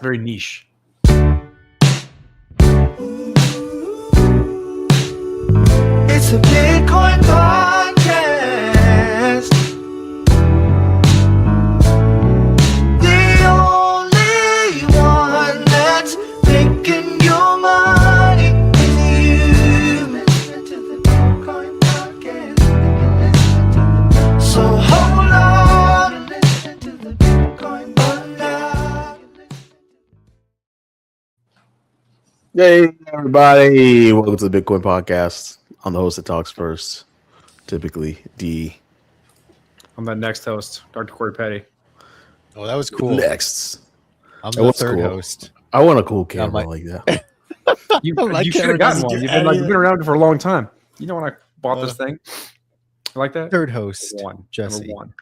Very niche. It's a Bitcoin podcast. The only one that's making your money is you. Listen to the Bitcoin podcast. So hold on and listen to the Bitcoin podcast. Hey everybody, welcome to the Bitcoin Podcast. I'm the host that talks first, typically D. I'm the next host, Dr. Corey Petty. Oh, that was cool. Next. I'm That the was third cool. host. I want a cool camera my- like that. You, My you should camera have gotten doesn't one. do You've been anything. around for a long time. You know when I bought this thing? You like that? Third host, Number one. Jesse. Number one.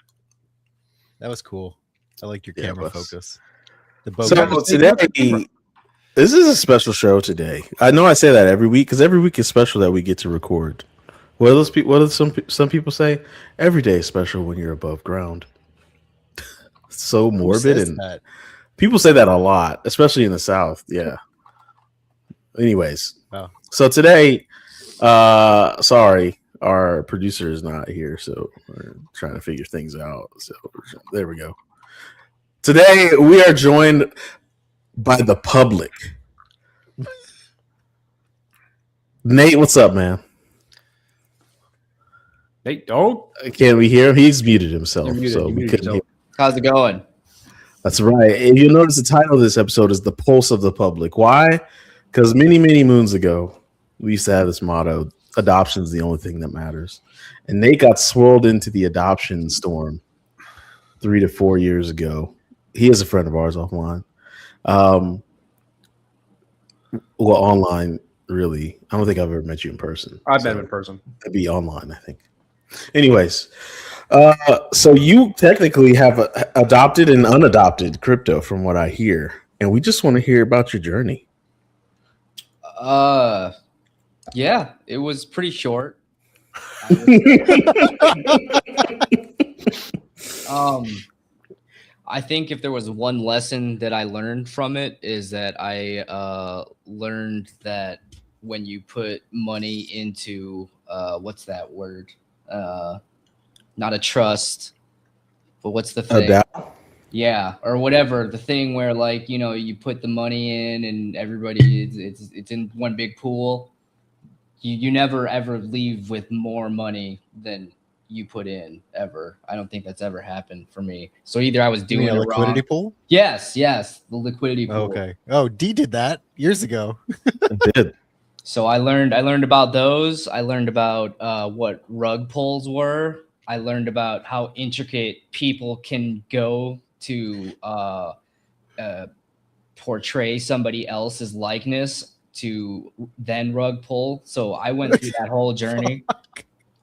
That was cool. I like your Yeah, camera boss. focus. The boat. So just take today, out the camera. this is a special show today. I know I say that every week because every week is special that we get to record. What do those people? What do some people say? Every day is special when you're above ground. So Who morbid, says and that? people say that a lot, especially in the South. Yeah. Anyways, Oh. so today, sorry, our producer is not here, so we're trying to figure things out. So there we go. Today we are joined by the public. Nate, what's up, man? Nate, dog. Can we hear him? He's muted himself, You're muted. so You we muted couldn't hear. yourself. How's it going? That's right. If you notice, the title of this episode is "The Pulse of the Public." Why? Because many, many moons ago, we used to have this motto: "Adoption is the only thing that matters." And Nate got swirled into the adoption storm 3 to 4 years ago. He is a friend of ours offline. Well, online, really. I don't think I've ever met you in person. I've So met him in person. it'd be online, I think. Anyways, so you technically have adopted and unadopted crypto, from what I hear, and we just want to hear about your journey. Yeah, it was pretty short. I think if there was one lesson that I learned from it is that I learned that when you put money into what's that word? Not a trust, but what's the thing? Adapt. Yeah, or whatever, the thing where like, you know, you put the money in and everybody it's in one big pool. You never ever leave with more money than you put in ever. I don't think that's ever happened for me. So either I was You doing mean it a liquidity wrong. pool? Yes, the liquidity pool. Okay. Oh, D did that years ago. I did. So I learned about those. I learned about what rug pulls were. I learned about how intricate people can go to portray somebody else's likeness to then rug pull. So I went through that whole journey.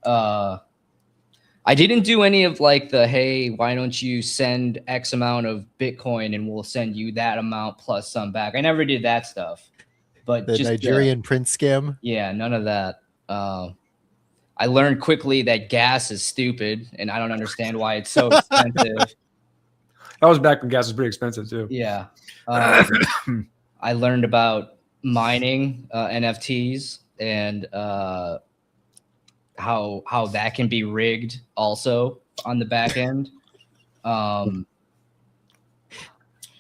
I didn't do any of like the, hey, why don't you send X amount of Bitcoin and we'll send you that amount plus some back. I never did that stuff. But The just Nigerian prince scam. yeah, none of that. I learned quickly that gas is stupid, and I don't understand why it's so expensive. That was back when gas was pretty expensive too. Yeah. I learned about mining NFTs and how that can be rigged also on the back end.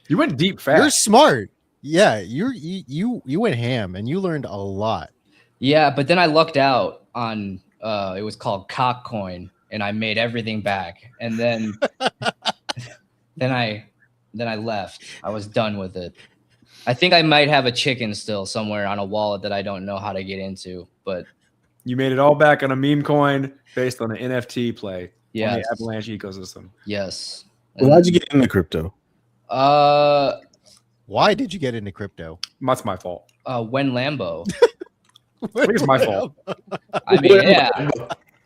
You went deep You're fast. smart. Yeah, you went ham and you learned a lot. Yeah, but then I lucked out on it was called Cockcoin, and I made everything back. And then then I left. I was done with it. I think I might have a chicken still somewhere on a wallet that I don't know how to get into, but You made it all back on a meme coin based on an NFT play on yes, the Avalanche ecosystem. yes. Why'd you get into crypto? Why did you get into crypto? That's my fault. When Lambo. I think it's my fault. I mean,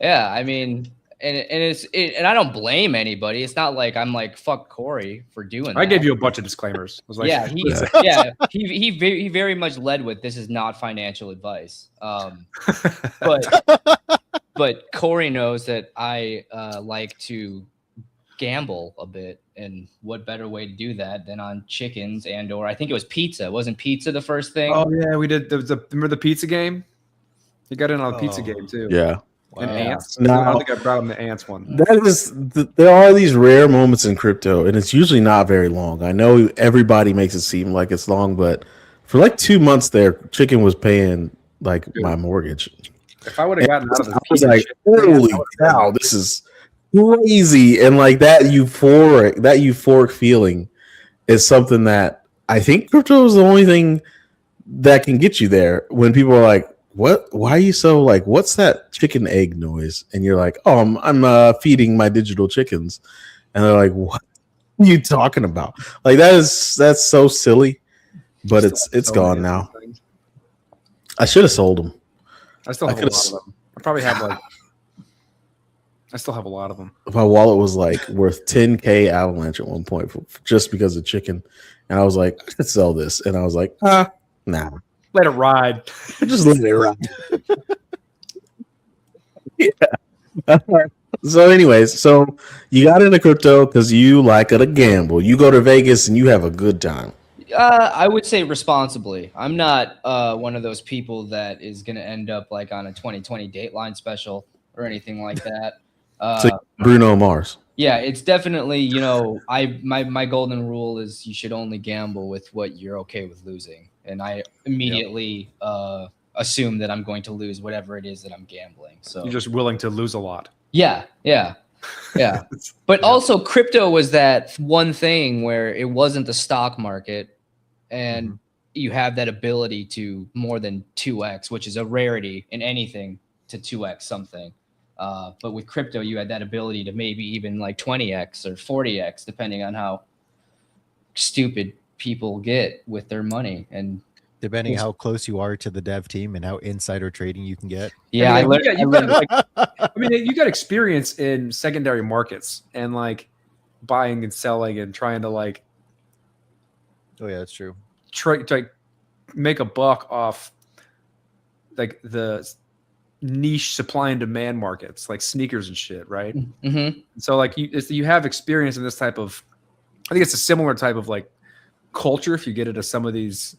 yeah. I mean, and I don't blame anybody. It's not like I'm like fuck Corey for doing that. I gave you a bunch of disclaimers. I was like, Yeah, he very much led with this is not financial advice. But Corey knows that I like to gamble a bit, and what better way to do that than on chickens or I think it was pizza. Wasn't pizza the first thing? Oh yeah, we did. Remember the pizza game? You got in on a pizza Oh. game too. Yeah. And Wow. ants. No. I don't think I brought him the ants one. That is, there are these rare moments in crypto, and it's usually not very long. I know everybody makes it seem like it's long, but for like 2 months there, Chicken was paying like my mortgage. If I would have gotten out of I this, was pizza like, shit, holy I would've cow, this is crazy. And like that euphoric feeling is something that I think crypto is the only thing that can get you there when people are like, what? Why are you so like, what's that chicken egg noise? And you're like, oh, I'm feeding my digital chickens. And they're like, what are you talking about? Like that's so silly, but it's so gone many now. things. I should have sold them. I still I have a lot could've- of them. I probably have like. I still have a lot of them. My wallet was like worth 10K Avalanche at one point just because of chicken. And I was like, I should sell this. And I was like, nah, Let it ride. just let it ride. Yeah. So, anyways, so you got into crypto because you like to gamble. You go to Vegas and you have a good time. I would say responsibly. I'm not one of those people that is going to end up like on a 2020 Dateline special or anything like that. So Bruno Mars. Yeah, it's definitely, you know, my golden rule is you should only gamble with what you're okay with losing. And I immediately assume that I'm going to lose whatever it is that I'm gambling. So You're just willing to lose a lot. yeah. But also crypto was that one thing where it wasn't the stock market and you have that ability to more than 2x, which is a rarity in anything to 2x something. But with crypto, you had that ability to maybe even like 20x or 40x, depending on how stupid people get with their money. And Depending how close you are to the dev team and how insider trading you can get. yeah, I I mean, learned. you got, like, I mean, you got experience in secondary markets and like buying and selling and trying to like Oh yeah, that's true. try to make a buck off like the niche supply and demand markets, like sneakers and shit, right? Mhm. So like you have experience in this type of, I think it's a similar type of like culture if you get into some of these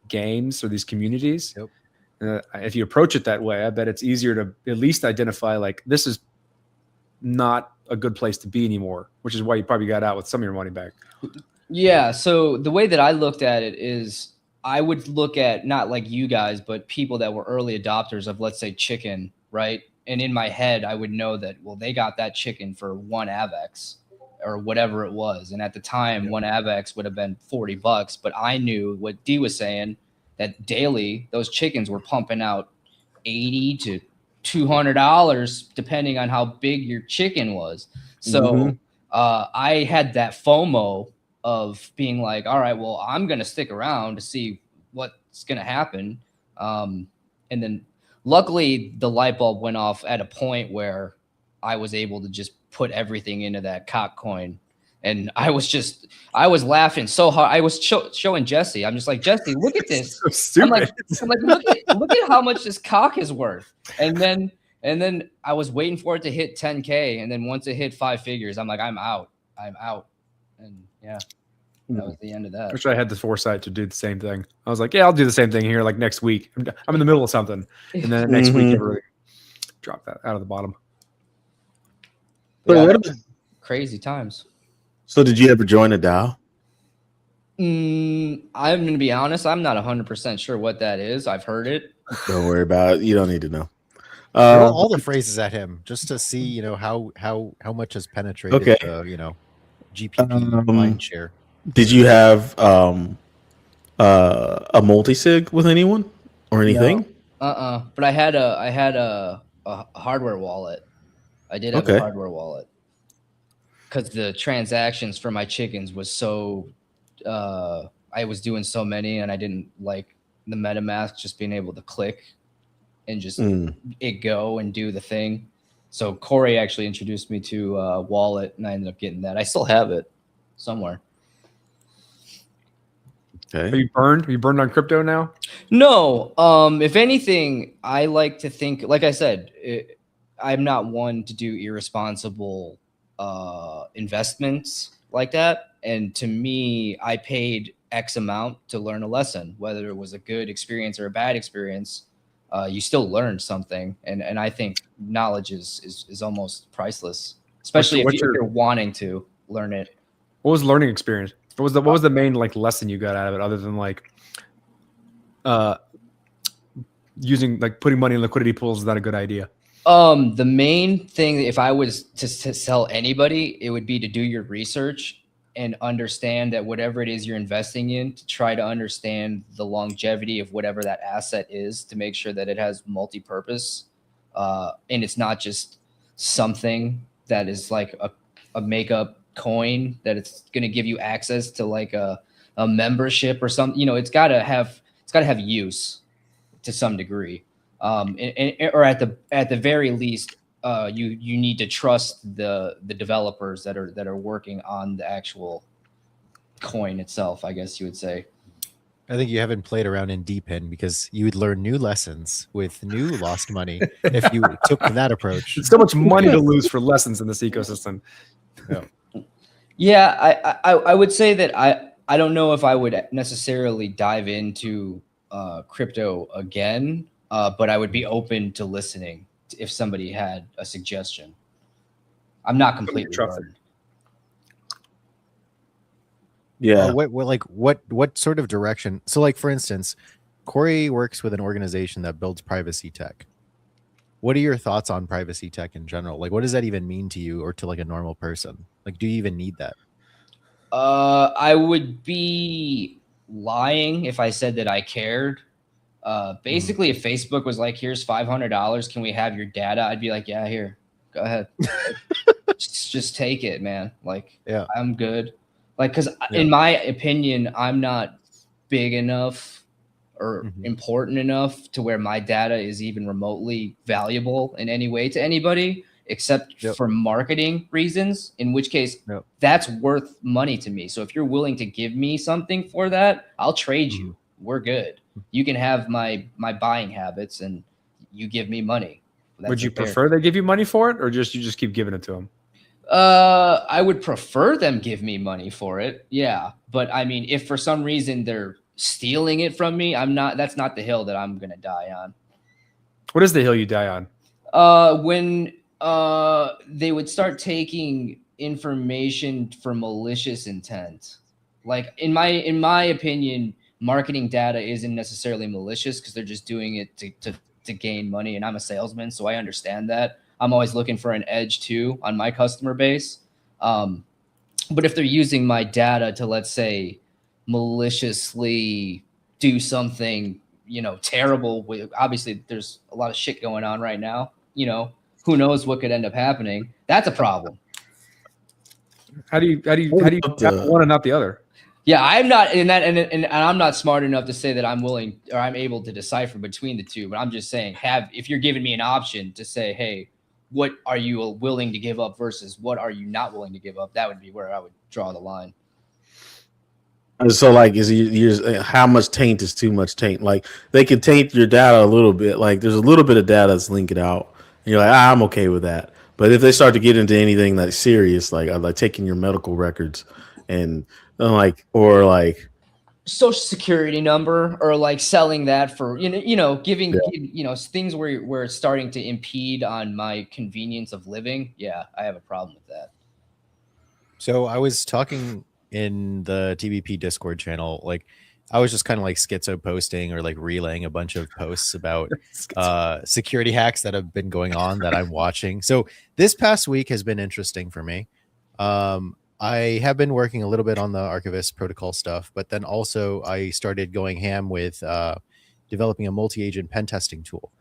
games or these communities. Yep. If you approach it that way, I bet it's easier to at least identify like this is not a good place to be anymore, which is why you probably got out with some of your money back. Yeah. So the way that I looked at it is I would look at not like you guys, but people that were early adopters of, let's say, chicken, right? And in my head, I would know that, well, they got that chicken for one AVEX or whatever it was. And at the time, one AVEX would have been $40. But I knew what D was saying, that daily, those chickens were pumping out $80 to $200, depending on how big your chicken was. So I had that FOMO of being like, all right, well, I'm going to stick around to see what's going to happen. And then luckily the light bulb went off at a point where I was able to just put everything into that cock coin. And I was laughing so hard. I was showing Jesse. I'm just like, Jesse, look at this. So stupid. I'm like, look at how much this cock is worth. And then I was waiting for it to hit 10K. And then once it hit 5 figures, I'm like, I'm out. And yeah, that was the end of I that. wish I had the foresight to do the same thing. I was like, yeah, I'll do the same thing here like next week. I'm in the middle of something. And then next week, everybody drop that out of the bottom. Yeah, crazy times. So did you ever join a DAO? I'm going to be honest. I'm not 100% sure what that is. I've heard it. Don't worry about it. You don't need to know. Throw all the phrases at him just to see, you know, how much has penetrated, Okay. you know, GPP mind share. Did you have a multi-sig with anyone or anything? But I had a hardware wallet. I did have Okay. a hardware wallet because the transactions for my chickens was so. I was doing so many, and I didn't like the MetaMask just being able to click and just it go and do the thing. So Corey actually introduced me to wallet, and I ended up getting that. I still have it somewhere. Okay. Are you burned? Are you burned on crypto now? No. If anything, I like to think, like I said, I'm not one to do irresponsible investments like that. And to me, I paid X amount to learn a lesson, whether it was a good experience or a bad experience. You still learn something, and I think knowledge is almost priceless, especially if you're wanting to learn it. What was the learning experience? What was the main like lesson you got out of it, other than like using like putting money in liquidity pools is not a good idea? The main thing, if I was to sell anybody, it would be to do your research and understand that whatever it is you're investing in, to try to understand the longevity of whatever that asset is, to make sure that it has multi-purpose, and it's not just something that is like a makeup coin that it's going to give you access to like a membership or something. You know, it's got to have use to some degree, or at the very least, you need to trust the developers that are working on the actual coin itself, I guess you would say. I think you haven't played around in DeepIn because you would learn new lessons with new lost money if you took that approach. There's so much money to lose for lessons in this ecosystem. Yeah, I would say that I don't know if I would necessarily dive into crypto again, but I would be open to listening if somebody had a suggestion. I'm not completely trusted. Yeah. What sort of direction? So, like, for instance, Corey works with an organization that builds privacy tech. What are your thoughts on privacy tech in general? Like, what does that even mean to you or to like a normal person? Like, do you even need that? I would be lying if I said that I cared. Basically, if Facebook was like, here's $500, can we have your data? I'd be like, yeah, here, go ahead. just take it, man. Like, yeah, I'm good. Like, because in my opinion, I'm not big enough or important enough to where my data is even remotely valuable in any way to anybody, except for marketing reasons, in which case that's worth money to me. So if you're willing to give me something for that, I'll trade you. We're good. You can have my buying habits and you give me money. Would you prefer they give you money for it, or you just keep giving it to them? I would prefer them give me money for it. Yeah. But I mean, if for some reason they're stealing it from me, that's not the hill that I'm going to die on. What is the hill you die on? When they would start taking information for malicious intent. Like in my opinion, marketing data isn't necessarily malicious because they're just doing it to gain money. And I'm a salesman, so I understand that. I'm always looking for an edge too on my customer base. But if they're using my data to, let's say, maliciously do something, terrible, obviously there's a lot of shit going on right now. Who knows what could end up happening? That's a problem. How do you have one and not the other? Yeah, I'm not in that, and I'm not smart enough to say that I'm willing or I'm able to decipher between the two. But I'm just saying, if you're giving me an option to say, hey, what are you willing to give up versus what are you not willing to give up? That would be where I would draw the line. So, like, how much taint is too much taint? Like, they can taint your data a little bit. Like, there's a little bit of data that's linked out. And you're like, I'm okay with that. But if they start to get into anything that's serious, like taking your medical records and or social security number, or like selling that for giving things where it's starting to impede on my convenience of living, I have a problem with that. So I was talking in the TBP Discord channel, like I was just kind of like schizo posting or like relaying a bunch of posts about security hacks that have been going on that I'm watching. So this past week has been interesting for me. I have been working a little bit on the Archivist protocol stuff, but then also I started going ham with developing a multi-agent pen testing tool.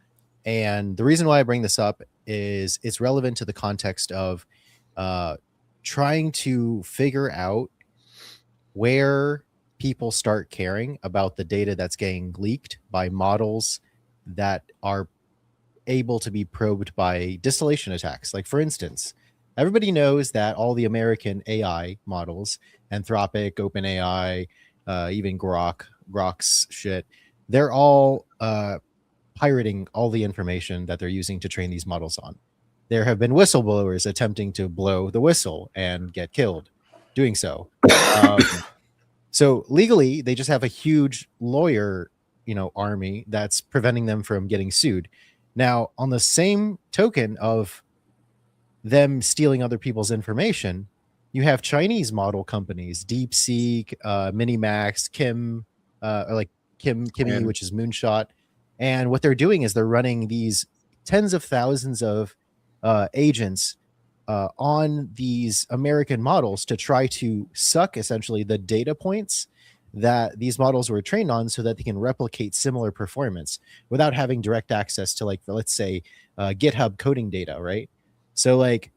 And the reason why I bring this up is it's relevant to the context of trying to figure out where people start caring about the data that's getting leaked by models that are able to be probed by distillation attacks. Like, for instance, everybody knows that all the American AI models, Anthropic, OpenAI, even Grok's shit, they're all pirating all the information that they're using to train these models on. there have been whistleblowers attempting to blow the whistle and get killed doing so. So legally, they just have a huge lawyer, army that's preventing them from getting sued. Now, on the same token of them stealing other people's information, you have Chinese model companies, DeepSeek, Minimax, Kimi, which is Moonshot. And what they're doing is they're running these tens of thousands of agents on these American models to try to suck essentially the data points that these models were trained on so that they can replicate similar performance without having direct access to, like, let's say, GitHub coding data, right? So, like,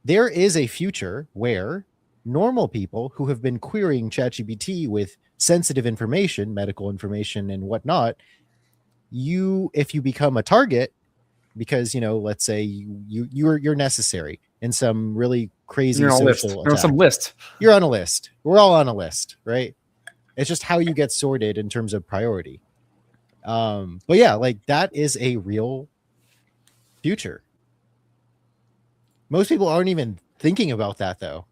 there is a future where normal people who have been querying ChatGPT with sensitive information, medical information and whatnot, if you become a target, because let's say you're necessary in some really crazy You're on a list. social You're on some attack. list. You're on a list. We're all on a list, right? It's just how you get sorted in terms of priority. But yeah, like, that is a real future. Most people aren't even thinking about that, though.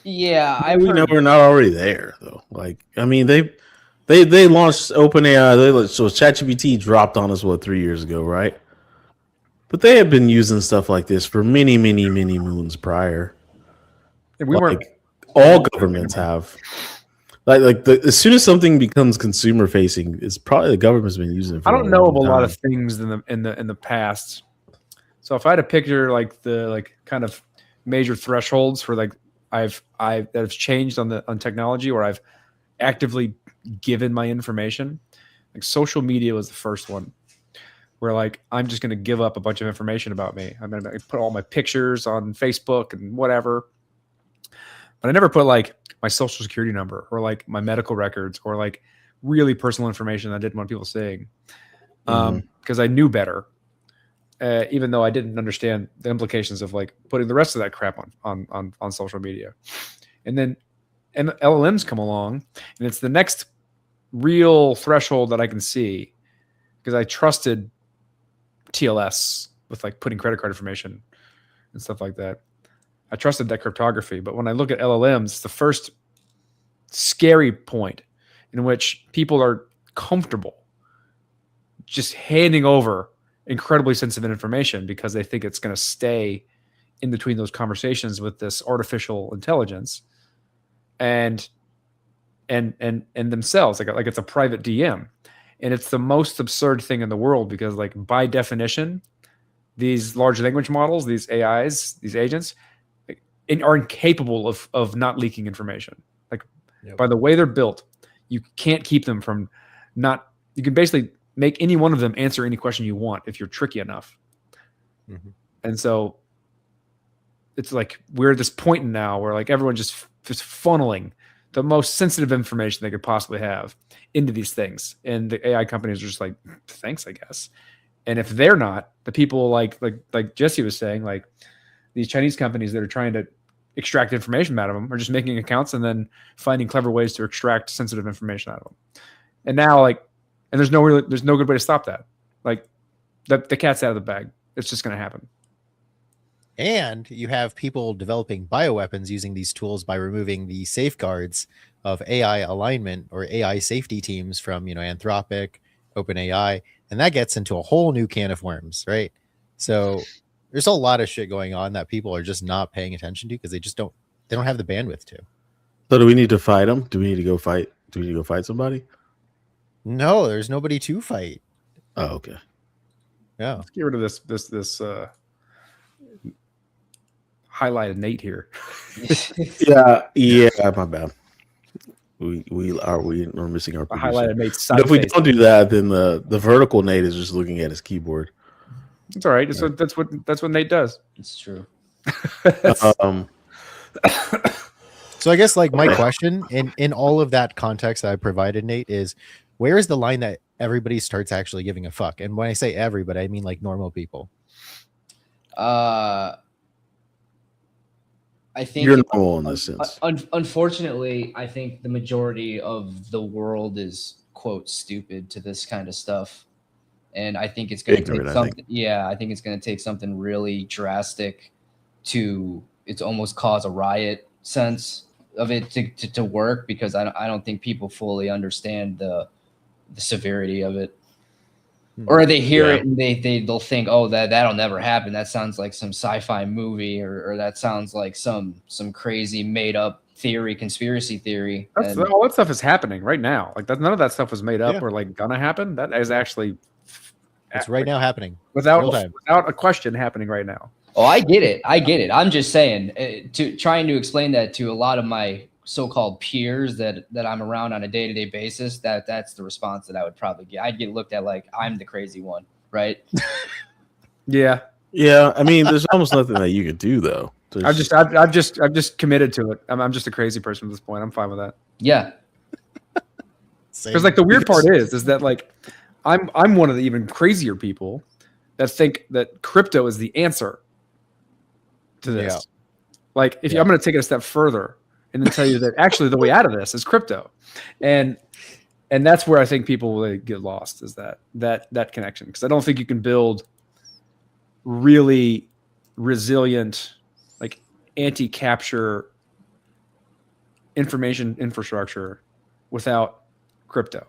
Yeah, We know we're not already there, though. Like, I mean, they launched OpenAI. So ChatGPT dropped on us 3 years ago, right? But they have been using stuff like this for many, many, many moons prior. And we weren't. All governments have. As soon as something becomes consumer facing, it's probably the government's been using it. For I don't know of a long lot time. of things in the past. So if I had to picture like the kind of major thresholds for like that have changed on technology, where I've actively given my information, like social media was the first one, where like I'm just going to give up a bunch of information about me. I'm going to put all my pictures on Facebook and whatever, but I never put like my social security number or like my medical records or like really personal information that I didn't want people seeing, because I knew better. Even though I didn't understand the implications of like putting the rest of that crap on social media. And then LLMs come along, and it's the next real threshold that I can see, because I trusted TLS with like putting credit card information and stuff like that. I trusted that cryptography. But when I look at LLMs, it's the first scary point in which people are comfortable just handing over incredibly sensitive information because they think it's going to stay in between those conversations with this artificial intelligence and themselves, like it's a private DM. And it's the most absurd thing in the world, because like by definition, these large language models, these AIs, these agents are incapable of not leaking information. Like by the way they're built, you can't keep them from you can basically make any one of them answer any question you want if you're tricky enough. Mm-hmm. And so it's like we're at this point now where like everyone just funneling the most sensitive information they could possibly have into these things. And the AI companies are just like, thanks, I guess. And if they're not, the people like Jesse was saying, like these Chinese companies that are trying to extract information out of them are just making accounts and then finding clever ways to extract sensitive information out of them. And now and there's no good way to stop that. Like the cat's out of the bag. It's just going to happen. And you have people developing bioweapons using these tools by removing the safeguards of AI alignment or AI safety teams from, Anthropic, OpenAI, and that gets into a whole new can of worms, right? So there's a lot of shit going on that people are just not paying attention to because they don't have the bandwidth to. So do we need to fight them? Do we need to go fight? Do we need to go fight somebody? No, there's nobody to fight. Oh, okay. Yeah. Let's get rid of this highlighted Nate here. Yeah, my bad. We're missing our producer. Highlighted Nate's But side if we face. don't do that, then the vertical Nate is just looking at his keyboard. It's all right. That's what Nate does. It's true. So I guess like my question in all of that context that I provided, Nate, is where is the line that everybody starts actually giving a fuck? And when I say everybody, I mean like normal people. I think You're normal in this sense. Unfortunately, I think the majority of the world is, quote, stupid to this kind of stuff. and I think it's going to Ignorant, take I think. something. Yeah, I think it's going to take something really drastic to it's almost cause a riot sense of it to work, because I don't think people fully understand the severity of it. Or they hear Yeah. it and they'll think, oh, that'll never happen. That sounds like some sci-fi movie, or that sounds like some crazy made up theory, conspiracy theory. That's, And all that stuff is happening right now. Like none of that stuff was made up Yeah. or like gonna happen. That is actually It's right now happening. without real time. without a question happening right now. oh, I get it. I'm just saying, trying to explain that to a lot of my so-called peers that I'm around on a day-to-day basis, that's the response that I would probably get. I'd get looked at like I'm the crazy one, right? Yeah, Yeah, I mean, there's almost nothing that you could do though. There's- I've just committed to it. I'm just a crazy person at this point. I'm fine with that. Yeah. Because like the weird part is that like I'm one of the even crazier people that think that crypto is the answer to this. Yeah. Like if Yeah. I'm going to take it a step further and then tell you that actually the way out of this is crypto, and that's where I think people will get lost, is that connection, because I don't think you can build really resilient, like anti-capture information infrastructure without crypto,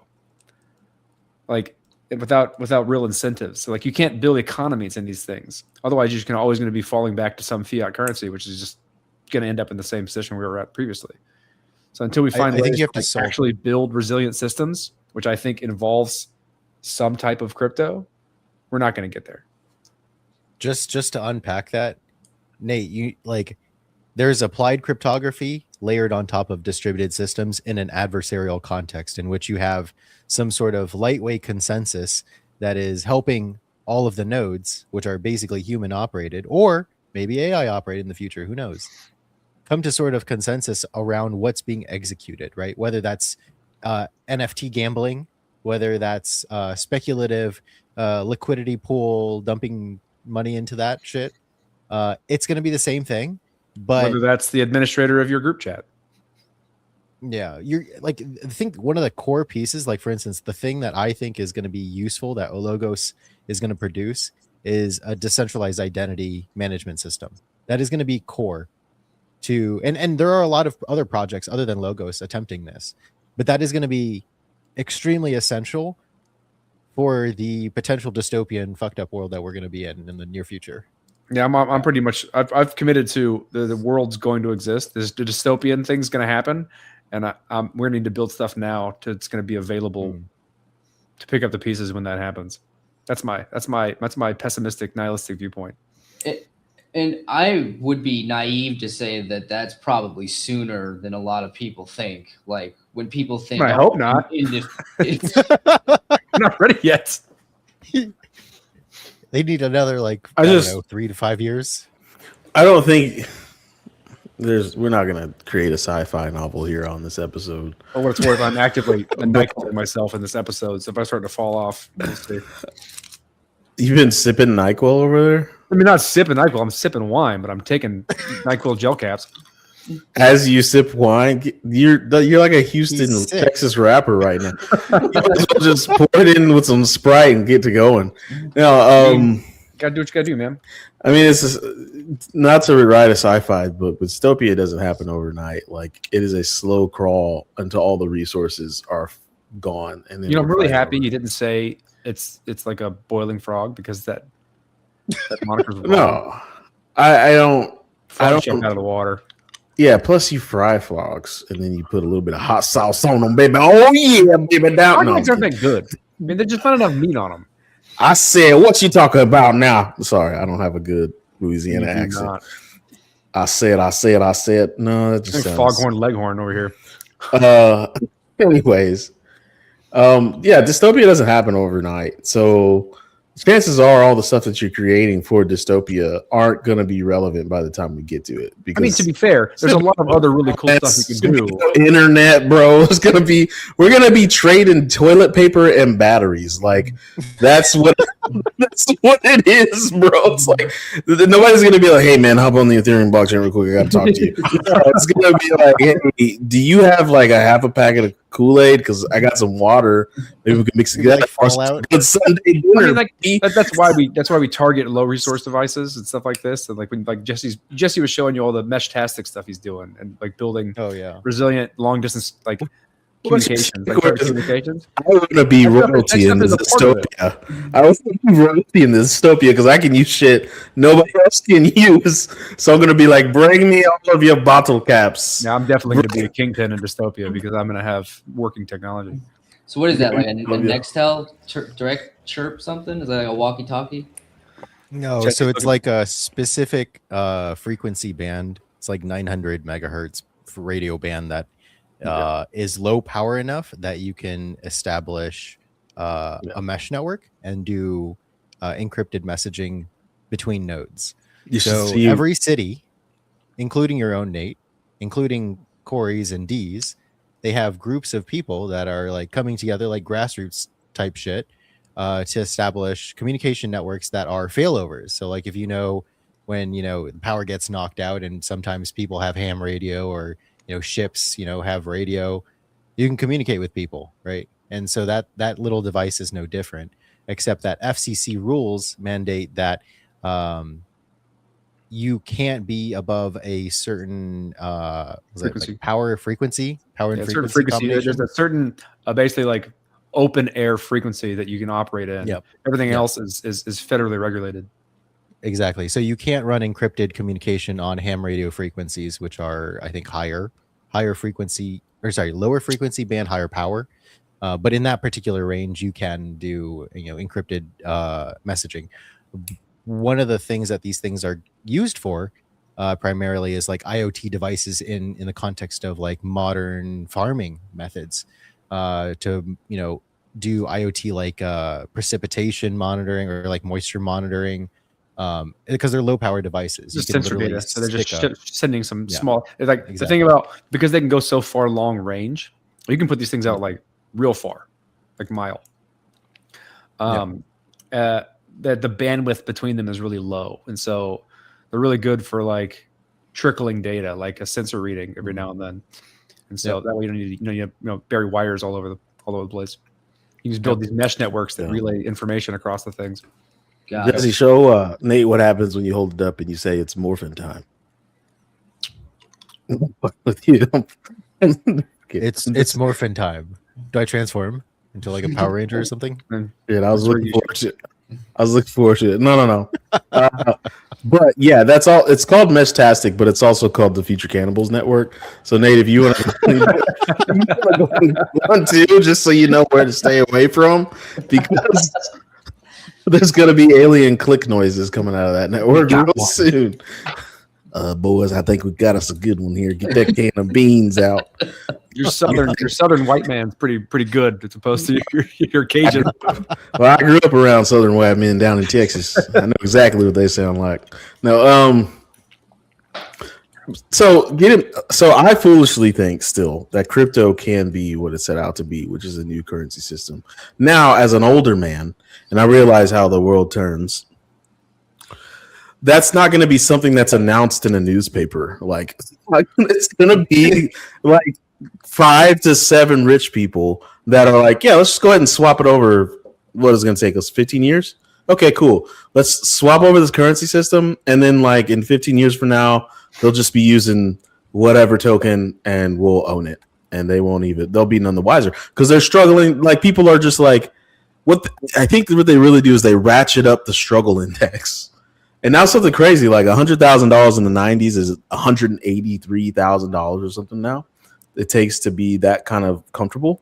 like without real incentives. So like you can't build economies in these things, otherwise you're just always going to be falling back to some fiat currency, which is just going to end up in the same position we were at previously. So until we find I think ways you have to like, solve- actually build resilient systems, which I think involves some type of crypto, we're not going to get there. Just to unpack that, Nate, you like there's applied cryptography layered on top of distributed systems in an adversarial context in which you have some sort of lightweight consensus that is helping all of the nodes, which are basically human operated or maybe AI operated in the future, who knows, come to sort of consensus around what's being executed, right? Whether that's NFT gambling, whether that's speculative liquidity pool, dumping money into that shit. It's going to be the same thing, but Whether that's the administrator of your group chat. yeah, you're like, I think one of the core pieces, like for instance, the thing that I think is going to be useful that Ologos is going to produce is a decentralized identity management system that is going to be core to, and there are a lot of other projects other than Logos attempting this, but that is going to be extremely essential for the potential dystopian fucked up world that we're going to be in the near future. Yeah, I'm pretty much. I've committed to the world's going to exist. This the dystopian thing's going to happen, and we're going to need to build stuff now it's going to be available to pick up the pieces when that happens. That's my pessimistic, nihilistic viewpoint. And I would be naive to say that that's probably sooner than a lot of people think. Like when people think, I hope not. I'm not ready yet. They need another like I I don't just- know 3 to 5 years. I don't think we're not gonna create a sci-fi novel here on this episode. For what it's worth, I'm actively NyQuiling myself in this episode. So if I start to fall off, we'll see. You've been sipping NyQuil over there I mean, not sipping NyQuil. I'm sipping wine, but I'm taking NyQuil gel caps. as you sip wine. You're like a Houston, He's sick. Texas rapper right now. You might as well just pour it in with some Sprite and get to going. Now, Gotta do what you gotta do, man. I mean, it's just, not to write a sci-fi book, but dystopia doesn't happen overnight. Like it is a slow crawl until all the resources are gone. And then You know, I'm we're really fighting happy over you it. didn't say it's like a boiling frog, because that moniker's wrong. No, I don't. Frogs jump out of the water. Yeah. Plus, you fry frogs and then you put a little bit of hot sauce on them, baby. Oh yeah, baby. Down. No, Frogs aren't that good. I mean, there's just not enough meat on them. I said, what you talking about now? Sorry, I don't have a good Louisiana You do accent. not. I said. No, that just Like sounds. foghorn leghorn over here. Anyways, yeah, dystopia doesn't happen overnight. So chances are all the stuff that you're creating for dystopia aren't going to be relevant by the time we get to it. I mean, to be fair, there's a lot of other really cool stuff you can do. Internet, bro, it's gonna be. We're gonna be trading toilet paper and batteries. Like that's what That's what it is, bro. It's like nobody's gonna be like, "Hey, man, hop on the Ethereum blockchain real quick. I gotta talk to you." It's gonna be like, "Hey, do you have like a half a packet of Kool-Aid? Because I got some water. Maybe we can mix it together for Fallout. good Sunday I dinner." mean, like that's why we target low resource devices and stuff like this. And like when like Jesse was showing you all the Meshtastic stuff he's doing and like building Oh yeah. resilient long distance like communications, like private communications. I want to be That stuff- royalty that in stuff this is a part of it. dystopia. I want to be royalty in this dystopia because I can use shit nobody else can use. So I'm gonna be like, bring me all of your bottle caps. Now I'm definitely going to be a kingpin in dystopia because I'm going to have working technology. So what is that like a Oh, yeah. Nextel direct chirp something? Is that like a walkie-talkie? No, Check so it it's out. like a specific frequency band. It's like 900 megahertz radio band that is low power enough that you can establish a mesh network and do encrypted messaging between nodes. You should So see every city, including your own, Nate, including Corey's and D's, they have groups of people that are like coming together like grassroots type shit to establish communication networks that are failovers. So like if you know when the power gets knocked out and sometimes people have ham radio or ships have radio, you can communicate with people, right? And so that little device is no different, except that FCC rules mandate that you can't be above a certain Frequency. power frequency Yeah, and certain frequency frequency. combination. There's a certain basically like open air frequency that you can operate in. Yep. Everything Yep. else is federally regulated. Exactly. So you can't run encrypted communication on ham radio frequencies, which are, I think, lower frequency band, higher power. But in that particular range, you can do encrypted messaging. One of the things that these things are used for primarily is like IoT devices in the context of like modern farming methods to do IoT like precipitation monitoring or like moisture monitoring. Because they're low power devices. Just You can sensor literally data. So they're just stick sending some Yeah. small. It's like the Exactly. thing about because they can go so far long range, you can put these things out like real far, like mile. That the bandwidth between them is really low, and so they're really good for like trickling data, like a sensor reading every now and then. And so Yep. that way you don't need to bury wires all over the place. You can just build these mesh networks that Yeah. relay information across the things. Got it. Jesse, show Nate what happens when you hold it up and you say it's morphin time. With you. it's morphin time. Do I transform into like a Power Ranger or something? Yeah, I was That's where looking you forward to it. I was looking forward to it. No. But yeah, that's all. It's called Meshtastic, but it's also called the Future Cannibals Network. So Nate, if you want to go on too, just so you know where to stay away from, because there's gonna be alien click noises coming out of that network real soon. Boys, I think we got us a good one here. Get that can of beans out. Your southern white man's pretty good as opposed to your Cajun. Well, I grew up around Southern white men down in Texas. I know exactly what they sound like. No, so I foolishly think still that crypto can be what it set out to be, which is a new currency system. Now, as an older man, and I realize how the world turns, that's not going to be something that's announced in a newspaper. Like it's going to be like 5 to 7 rich people that are like, yeah, let's just go ahead and swap it over. What is it going to take us 15 years? Okay, cool. Let's swap over this currency system. And then like in 15 years from now, they'll just be using whatever token and we'll own it. And they'll be none the wiser because they're struggling. Like people are just like, I think what they really do is they ratchet up the struggle index. And now something crazy, like $100,000 in the 90s is $183,000 or something now. It takes to be that kind of comfortable.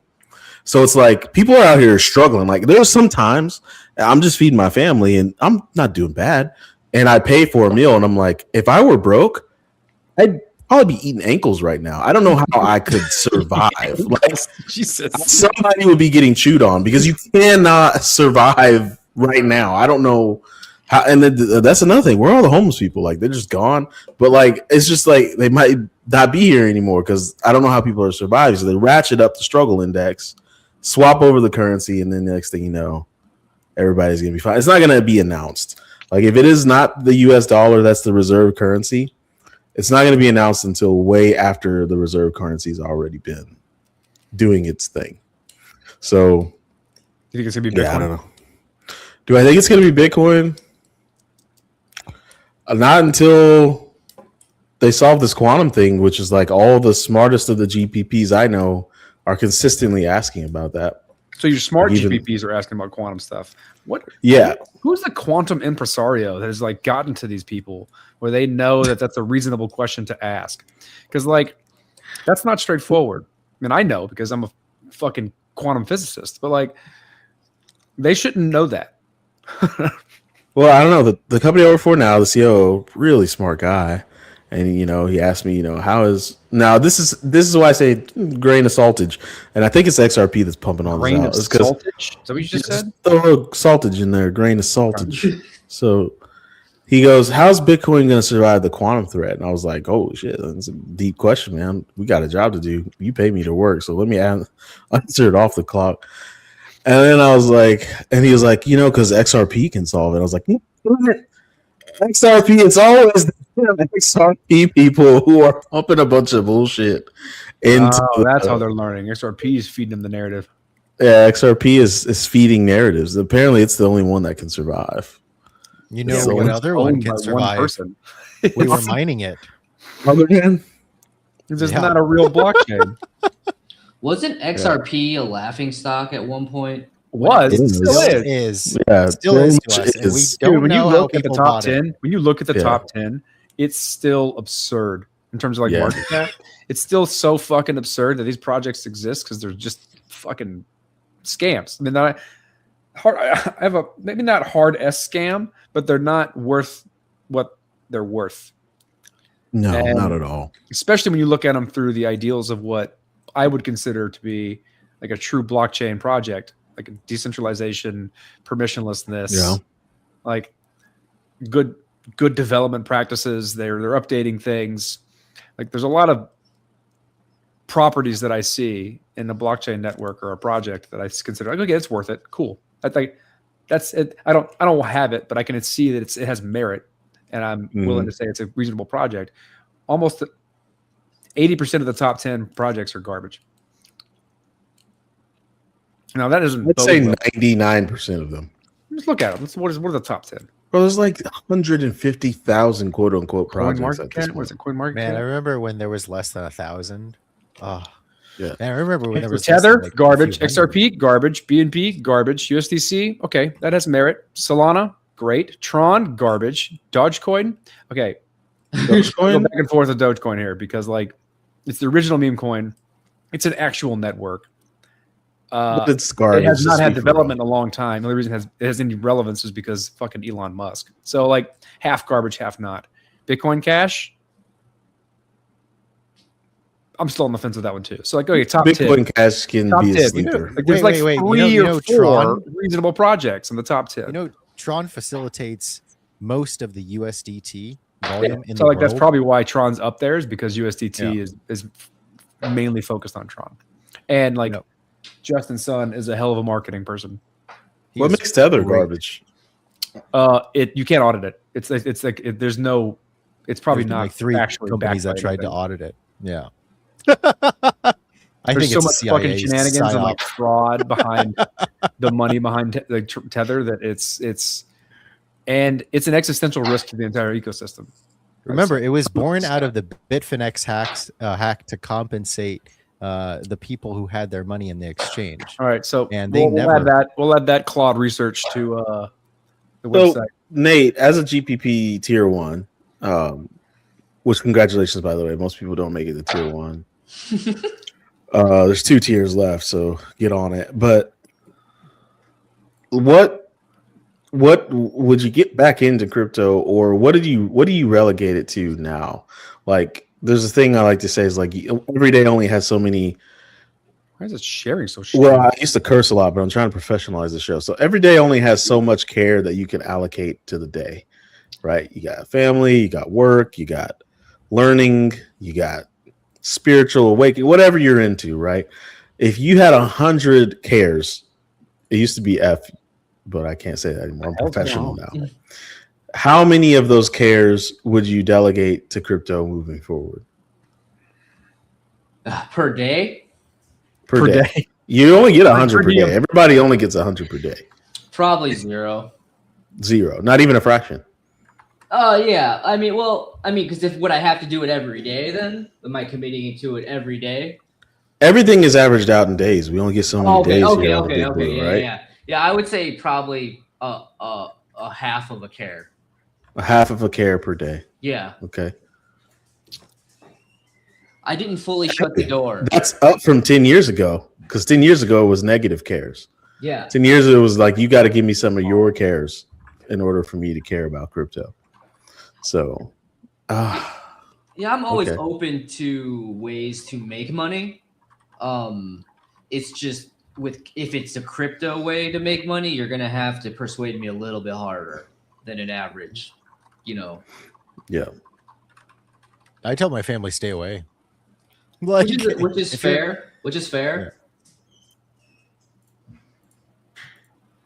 So it's like people are out here struggling. Like there's some times I'm just feeding my family and I'm not doing bad. And I pay for a meal and I'm like, if I were broke, I'd probably be eating ankles right now. I don't know how I could survive. Like Jesus. somebody would be getting chewed on because you cannot survive right now. I don't know how, and that's another thing. Where are all the homeless people? Like they're just gone. But like it's just like they might not be here anymore because I don't know how people are surviving. So they ratchet up the struggle index, swap over the currency, and then the next thing you know, everybody's gonna be fine. It's not gonna be announced. Like if it is not the US dollar that's the reserve currency, it's not gonna be announced until way after the reserve currency's already been doing its thing. So You think it's gonna be Bitcoin? yeah, I don't know. Do I think it's gonna be Bitcoin? Not until they solve this quantum thing, which is like all the smartest of the GPPs I know are consistently asking about that. So your smart Even- GPPs are asking about quantum stuff. What? Yeah, Who's the quantum impresario that has like gotten to these people where they know that that's a reasonable question to ask? Because like that's not straightforward. I mean, I know because I'm a fucking quantum physicist, but like they shouldn't know that. well, I don't know. The company I work for now, the COO, really smart guy. And you know, he asked me, you know, how is now this is why I say grain of saltage. And I think it's XRP that's pumping all Grain of this out. It's 'cause- saltage. Is that what you just said? Throw a little saltage in there, grain of saltage. So he goes, how's Bitcoin going to survive the quantum threat? And I was like, oh shit, that's a deep question, man. We got a job to do. You pay me to work, so let me answer it off the clock. And then I was like, and he was like, you know, because XRP can solve it. I was like, XRP, it's always the XRP people who are pumping a bunch of bullshit into. Oh, that's how they're learning. XRP is feeding them the narrative. Yeah, XRP is feeding narratives. Apparently, it's the only one that can survive. You know So what it's other one Owned can by survive? person. We were mining it. Other than This is Yeah. not a real blockchain. Wasn't XRP a laughing stock at one point? Was It it still is. is. yeah, Still very is much to us, and we is. don't Dude, when you know how look at the people top bought it. 10, when you look at the Yeah. top 10, it's still absurd in terms of like Yeah. market cap. It's still so fucking absurd that these projects exist because they're just fucking scams. I mean, I have a maybe not hard S scam, but they're not worth what they're worth. No, And- not at all. Especially when you look at them through the ideals of what I would consider to be like a true blockchain project, like a decentralization, permissionlessness, Yeah. like good development practices. They're updating things. Like there's a lot of properties that I see in a blockchain network or a project that I consider like, okay, it's worth it. Cool. I think that's it. I don't have it, but I can see that it has merit, and I'm willing to say it's a reasonable project. Almost 80% of the top 10 projects are garbage. Now that doesn't. I'd bode say well. 99% of them. Let's look at them. What are the top 10? Bro, there's like 150,000 quote unquote Coin projects market at this cap. What is point. it? Coin market Man, I cap. remember when there was less than 1,000. Oh, Yeah. Man, I remember when there So was less Tether, than, like, a few garbage. hundred. XRP, garbage. BNP, garbage. USDC, okay, that has merit. Solana, great. Tron, garbage. Dogecoin, okay. Go Dogecoin? back and forth with Dogecoin here because like it's the original meme coin. It's an actual network. But it's garbage. It has not let's had be for development in a long time. The only reason it has any relevance is because fucking Elon Musk. So like half garbage, half not. Bitcoin Cash. I'm still on the fence with that one too. So like, okay, top real. 10. Bitcoin Cash can Top be 10. a sleeper. Like, there's Wait, like wait, wait. three You know or Tron? four reasonable projects in the top 10. You know, Tron facilitates most of the USDT volume in so the like that's world. probably why Tron's up there is because USDT is mainly focused on Tron. And like Yep. Justin Sun is a hell of a marketing person. What He's makes Tether great. garbage? You can't audit it. It's like there's no. It's probably There's been, not like 3 actually companies that backed by tried to anything. audit it. Yeah. I There's think so it's much a CIA fucking shenanigans and like psyop. fraud behind the money behind Tether that it's an existential risk to the entire ecosystem. Remember, it was born out of the Bitfinex hack to compensate the people who had their money in the exchange. All right, so And they we'll add that Claude research to the So- website. Nate, as a GPP tier 1, which congratulations, by the way. Most people don't make it to tier 1. There's 2 tiers left, so get on it. But what would you get back into crypto, or what do you relegate it to now? Like, there's a thing I like to say is like every day only has so many. Why is it sharing so shit? Well, I used to curse a lot, but I'm trying to professionalize the show. So every day only has so much care that you can allocate to the day, right? You got family, you got work, you got learning, you got spiritual awakening, whatever you're into, right? If you had 100 cares, it used to be F, but I can't say that anymore. I'm Hell's professional no. now. How many of those cares would you delegate to crypto moving forward Per day? per day? You only get 100 per diem. day. Everybody only gets 100 per day. Probably 0. 0, not even a fraction. Oh yeah, I mean, because if would I have to do it every day? Then am I committing to it every day? Everything is averaged out in days. We only get so many days here on the Big Blue, yeah, right? yeah. I would say probably a half of a care. A half of a care per day. Yeah, Okay. I didn't fully shut the door. That's up from 10 years ago, because 10 years ago it was negative cares. Yeah, 10 years ago it was like, you got to give me some of your cares in order for me to care about crypto. So, yeah. I'm always Okay. open to ways to make money. It's just if it's a crypto way to make money, you're gonna have to persuade me a little bit harder than an average. yeah. I tell my family stay away. Like, Which is if you're- fair. Which is fair.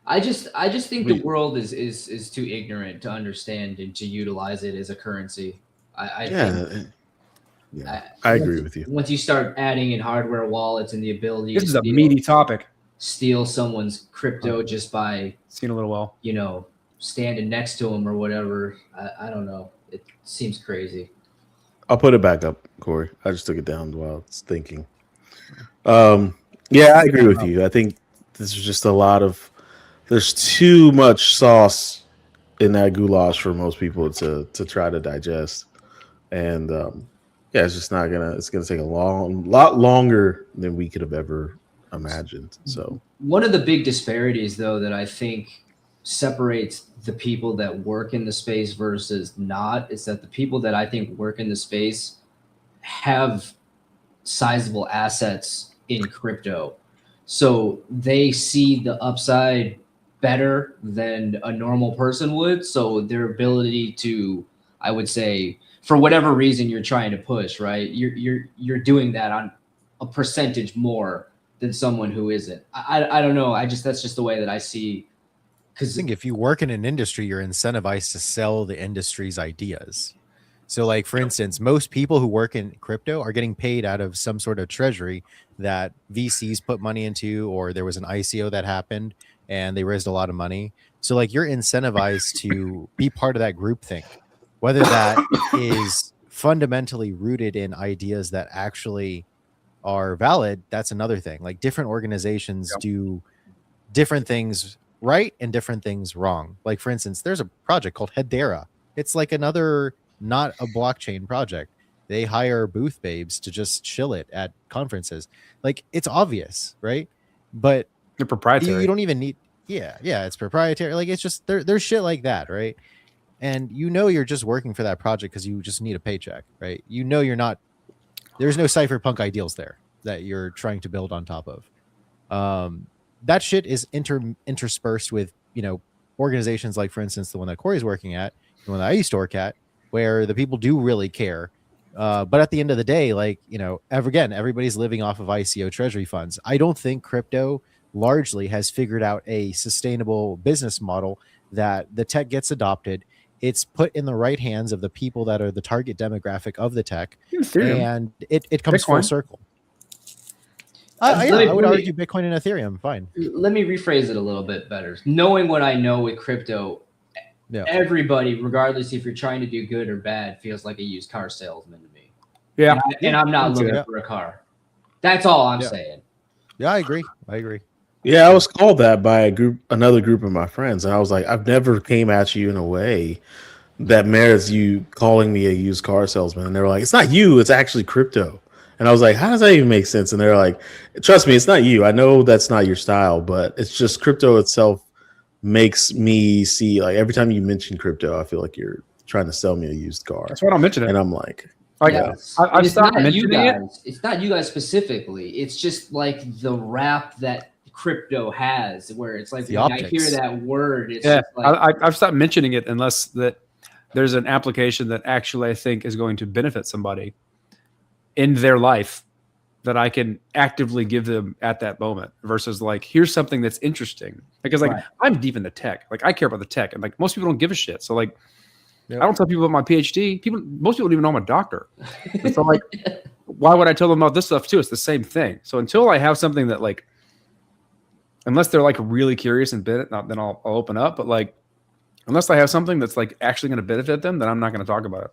I just think the world is too ignorant to understand and to utilize it as a currency. I think I agree with you. once you start adding in hardware wallets and the ability This to is a meaty topic. steal someone's crypto just by Seen a little well. standing next to them or whatever, I don't know. It seems crazy. I'll put it back up, Corey. I just took it down while I was thinking. Yeah, I agree with you. I think this is just there's too much sauce in that goulash for most people to try to digest. And yeah, it's just not it's gonna take a lot longer than we could have ever imagined. So One of the big disparities, though, that I think separates the people that work in the space versus not is that the people that I think work in the space have sizable assets in crypto. So they see the upside better than a normal person would. So their ability to, I would say, for whatever reason you're trying to push, right? You're doing that on a percentage more than someone who isn't. I don't know. That's just the way that I see. I think if you work in an industry, you're incentivized to sell the industry's ideas. So, like, for instance, most people who work in crypto are getting paid out of some sort of treasury that VCs put money into, or there was an ICO that happened and they raised a lot of money. So, like, you're incentivized to be part of that groupthink, whether that is fundamentally rooted in ideas that actually are valid. That's another thing. Like, different organizations do different things right and different things wrong. Like, for instance, there's a project called Hedera. It's like another, not a blockchain project. They hire booth babes to just chill it at conferences. Like, it's obvious, right? But They're proprietary. you don't even need, yeah, it's proprietary. Like, it's just there's shit like that, right? And you're just working for that project because you just need a paycheck, right? You're not, there's no cypherpunk ideals there that you're trying to build on top of. That shit is interspersed with, organizations like, for instance, the one that Corey's working at, the one that I used to work at, where the people do really care. But at the end of the day, like, everybody's living off of ICO treasury funds. I don't think crypto largely has figured out a sustainable business model that the tech gets adopted. It's put in the right hands of the people that are the target demographic of the tech, Ethereum. and it comes full Bitcoin. circle. Let I would me- argue Bitcoin and Ethereum, fine. Let me rephrase it a little bit better. Knowing what I know with crypto, Yeah. everybody, regardless if you're trying to do good or bad, feels like a used car salesman to me. Yeah. And I'm not looking Yeah. for a car. That's all I'm Yeah. saying. Yeah, I agree. yeah, I was called that by another group of my friends, and I was like, I've never came at you in a way that merits you calling me a used car salesman. And they were like, it's not you, it's actually crypto. And I was like, how does that even make sense? And they're like, trust me, it's not you. I know that's not your style, but it's just crypto itself makes me see, like, every time you mention crypto, I feel like you're trying to sell me a used car. That's why I don't mention it. And I'm like, Like, Yes. I've And it's stopped not you mentioning it. guys. It's not you guys specifically. It's just like the rap that crypto has, where it's like The when I optics. hear that word, it's Yeah, just like I've stopped mentioning it unless that there's an application that actually I think is going to benefit somebody in their life, that I can actively give them at that moment versus like, here's something that's interesting. Because like Right. I'm deep in the tech. Like I care about the tech and like most people don't give a shit. So like Yep. I don't tell people about my PhD. Most people don't even know I'm a doctor. And so like, why would I tell them about this stuff too? It's the same thing. So until I have something that like, unless they're like really curious and then I'll open up. But like, unless I have something that's like actually going to benefit them, then I'm not going to talk about it.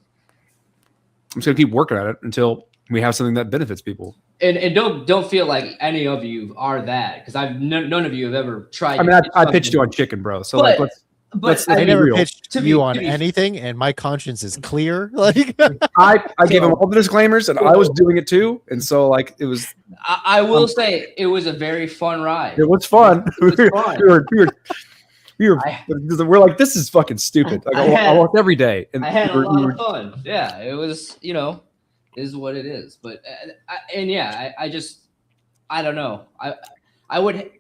I'm just going to keep working at it until we have something that benefits people. And don't feel like any of you are that, because none of you have ever tried. I mean, to I pitch pitched you something. on chicken, bro. So But- like, let's But I I be never real. pitched To be- you on to be- anything, and my conscience is clear. Like, I gave them all the disclaimers, and I was doing it too, and so like it was I will say it was a very fun ride. it was fun. It was fun. We're like, this is fucking stupid. Like, I walked every day, and I had a we were- lot of fun. Yeah, it was, is what it is. But I don't know.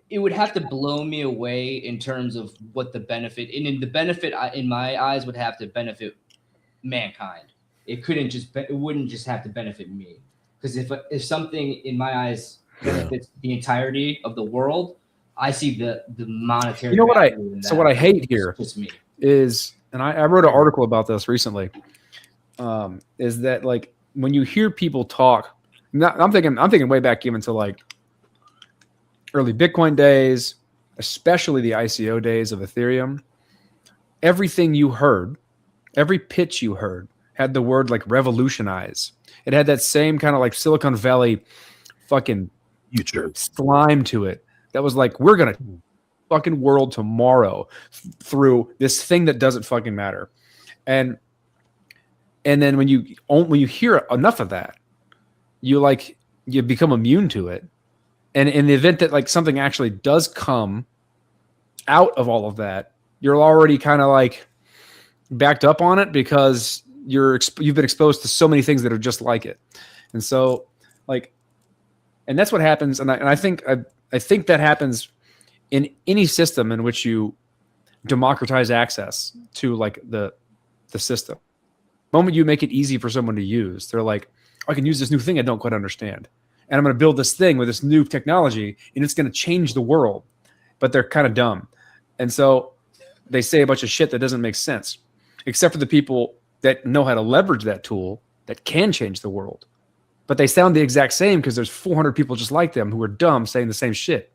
It would have to blow me away in terms of what the benefit, and in the benefit in my eyes would have to benefit mankind. It wouldn't just have to benefit me, because if something in my eyes benefits the entirety of the world, I see the monetary. You know what value in so that. what I hate It's here just me. is, and I wrote an article about this recently, is that like when you hear people talk, I'm thinking way back even to like early Bitcoin days, especially the ICO days of Ethereum. Everything you heard, every pitch you heard had the word like revolutionize. It had that same kind of like Silicon Valley fucking Future. slime to it. That was like, we're gonna fucking world tomorrow through this thing that doesn't fucking matter. And then when you hear enough of that, you become immune to it. And in the event that like something actually does come out of all of that, you're already kind of like backed up on it because you've been exposed to so many things that are just like it. And so like, and that's what happens. And I think that happens in any system in which you democratize access to like the system. The moment you make it easy for someone to use, they're like, I can use this new thing I don't quite understand. And I'm going to build this thing with this new technology and it's going to change the world. But they're kind of dumb. And so they say a bunch of shit that doesn't make sense, except for the people that know how to leverage that tool that can change the world. But they sound the exact same because there's 400 people just like them who are dumb saying the same shit.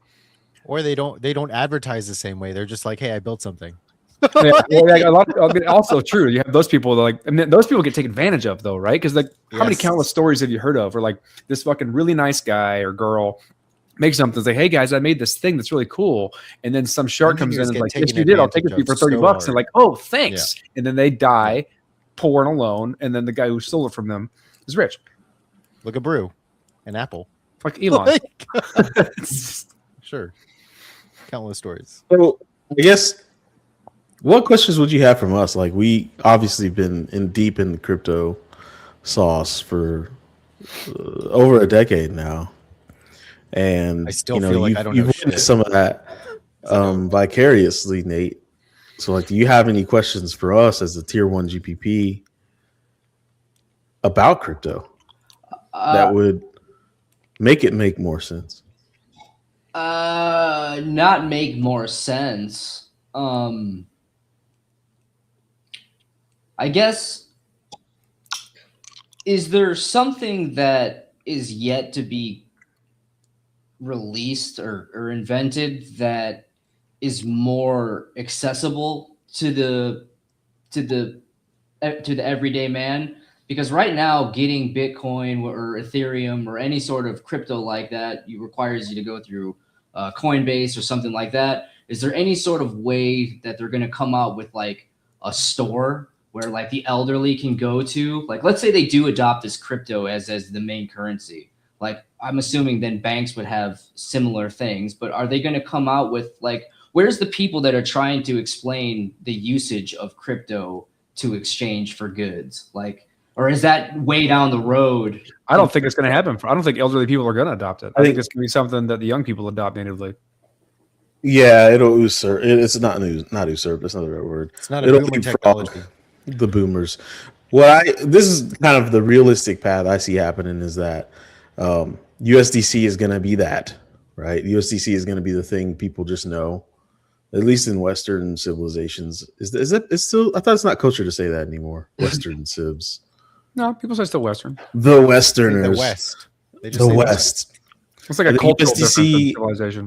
or they don't advertise the same way. They're just like, hey, I built something. Yeah, well, like a lot of, I mean, also true. You have those people that like, I mean, those people get taken advantage of though, right? Because like, how many Yes. countless stories have you heard of? Where like this fucking really nice guy or girl makes something, it's like, hey guys, I made this thing that's really cool, and then some shark comes in and is Engineers like, get yes, taken you did. I'll take it advantage for you for of $30, so and like, oh, thanks, and then they die, poor and alone, and then the guy who stole it from them is rich, Look at Brew, an Apple. like Elon. Sure, countless stories. So I guess, what questions would you have from us? Like, we obviously been deep in the crypto sauce for over a decade now, and I still feel like I don't know you've shit. witnessed some of that vicariously, Nate. So, like, do you have any questions for us as a tier 1 GPP about crypto that would make it make more sense? Not make more sense. I guess, is there something that is yet to be released or invented that is more accessible to the everyday man? Because right now, getting Bitcoin or Ethereum or any sort of crypto like that requires you to go through Coinbase or something like that. Is there any sort of way that they're going to come out with like a store where like the elderly can go to? Like, let's say they do adopt this crypto as the main currency. Like, I'm assuming then banks would have similar things, but are they going to come out with like, where's the people that are trying to explain the usage of crypto to exchange for goods? Like, or is that way down the road? I don't think it's going to happen. I don't think elderly people are going to adopt it. I I think think- it's going to be something that the young people adopt natively. Yeah, it'll usurp. It's not usurp. That's not the right word. It's not a It'll boomer leapfrog technology. the boomers. This is kind of the realistic path I see happening is that USDC is going to be that, right? USDC is going to be the thing people just know, at least in Western civilizations. Is it? It's still. I thought it's not kosher to say that anymore. Western civs. No, people say still Western. The Westerners. The West. They just The say West It's like a The cultural difference in USDC civilization.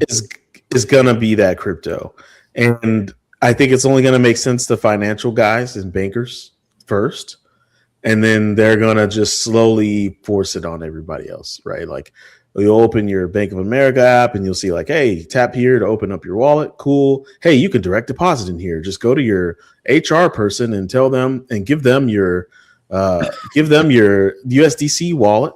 is gonna be that crypto, and I think it's only gonna make sense to financial guys and bankers first, and then they're gonna just slowly force it on everybody else, right? Like you'll open your Bank of America app and you'll see like, hey, tap here to open up your wallet. Cool. Hey, you can direct deposit in here. Just go to your HR person and tell them and give them your USDC wallet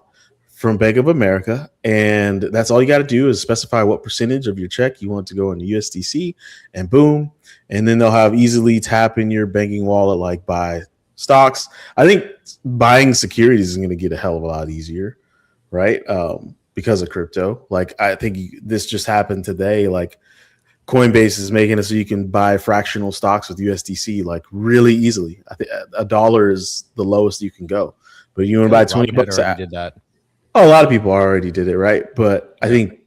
from Bank of America, and that's all you got to do is specify what percentage of your check you want to go into USDC, and boom, and then they'll have easily tap in your banking wallet, like buy stocks. I think buying securities is going to get a hell of a lot easier, right? Because of crypto. Like I think this just happened today. Like Coinbase is making it so you can buy fractional stocks with USDC like really easily. I think $1 is the lowest you can go, but you want to buy 20 bucks. Did that. Oh, a lot of people already did it, right? But I think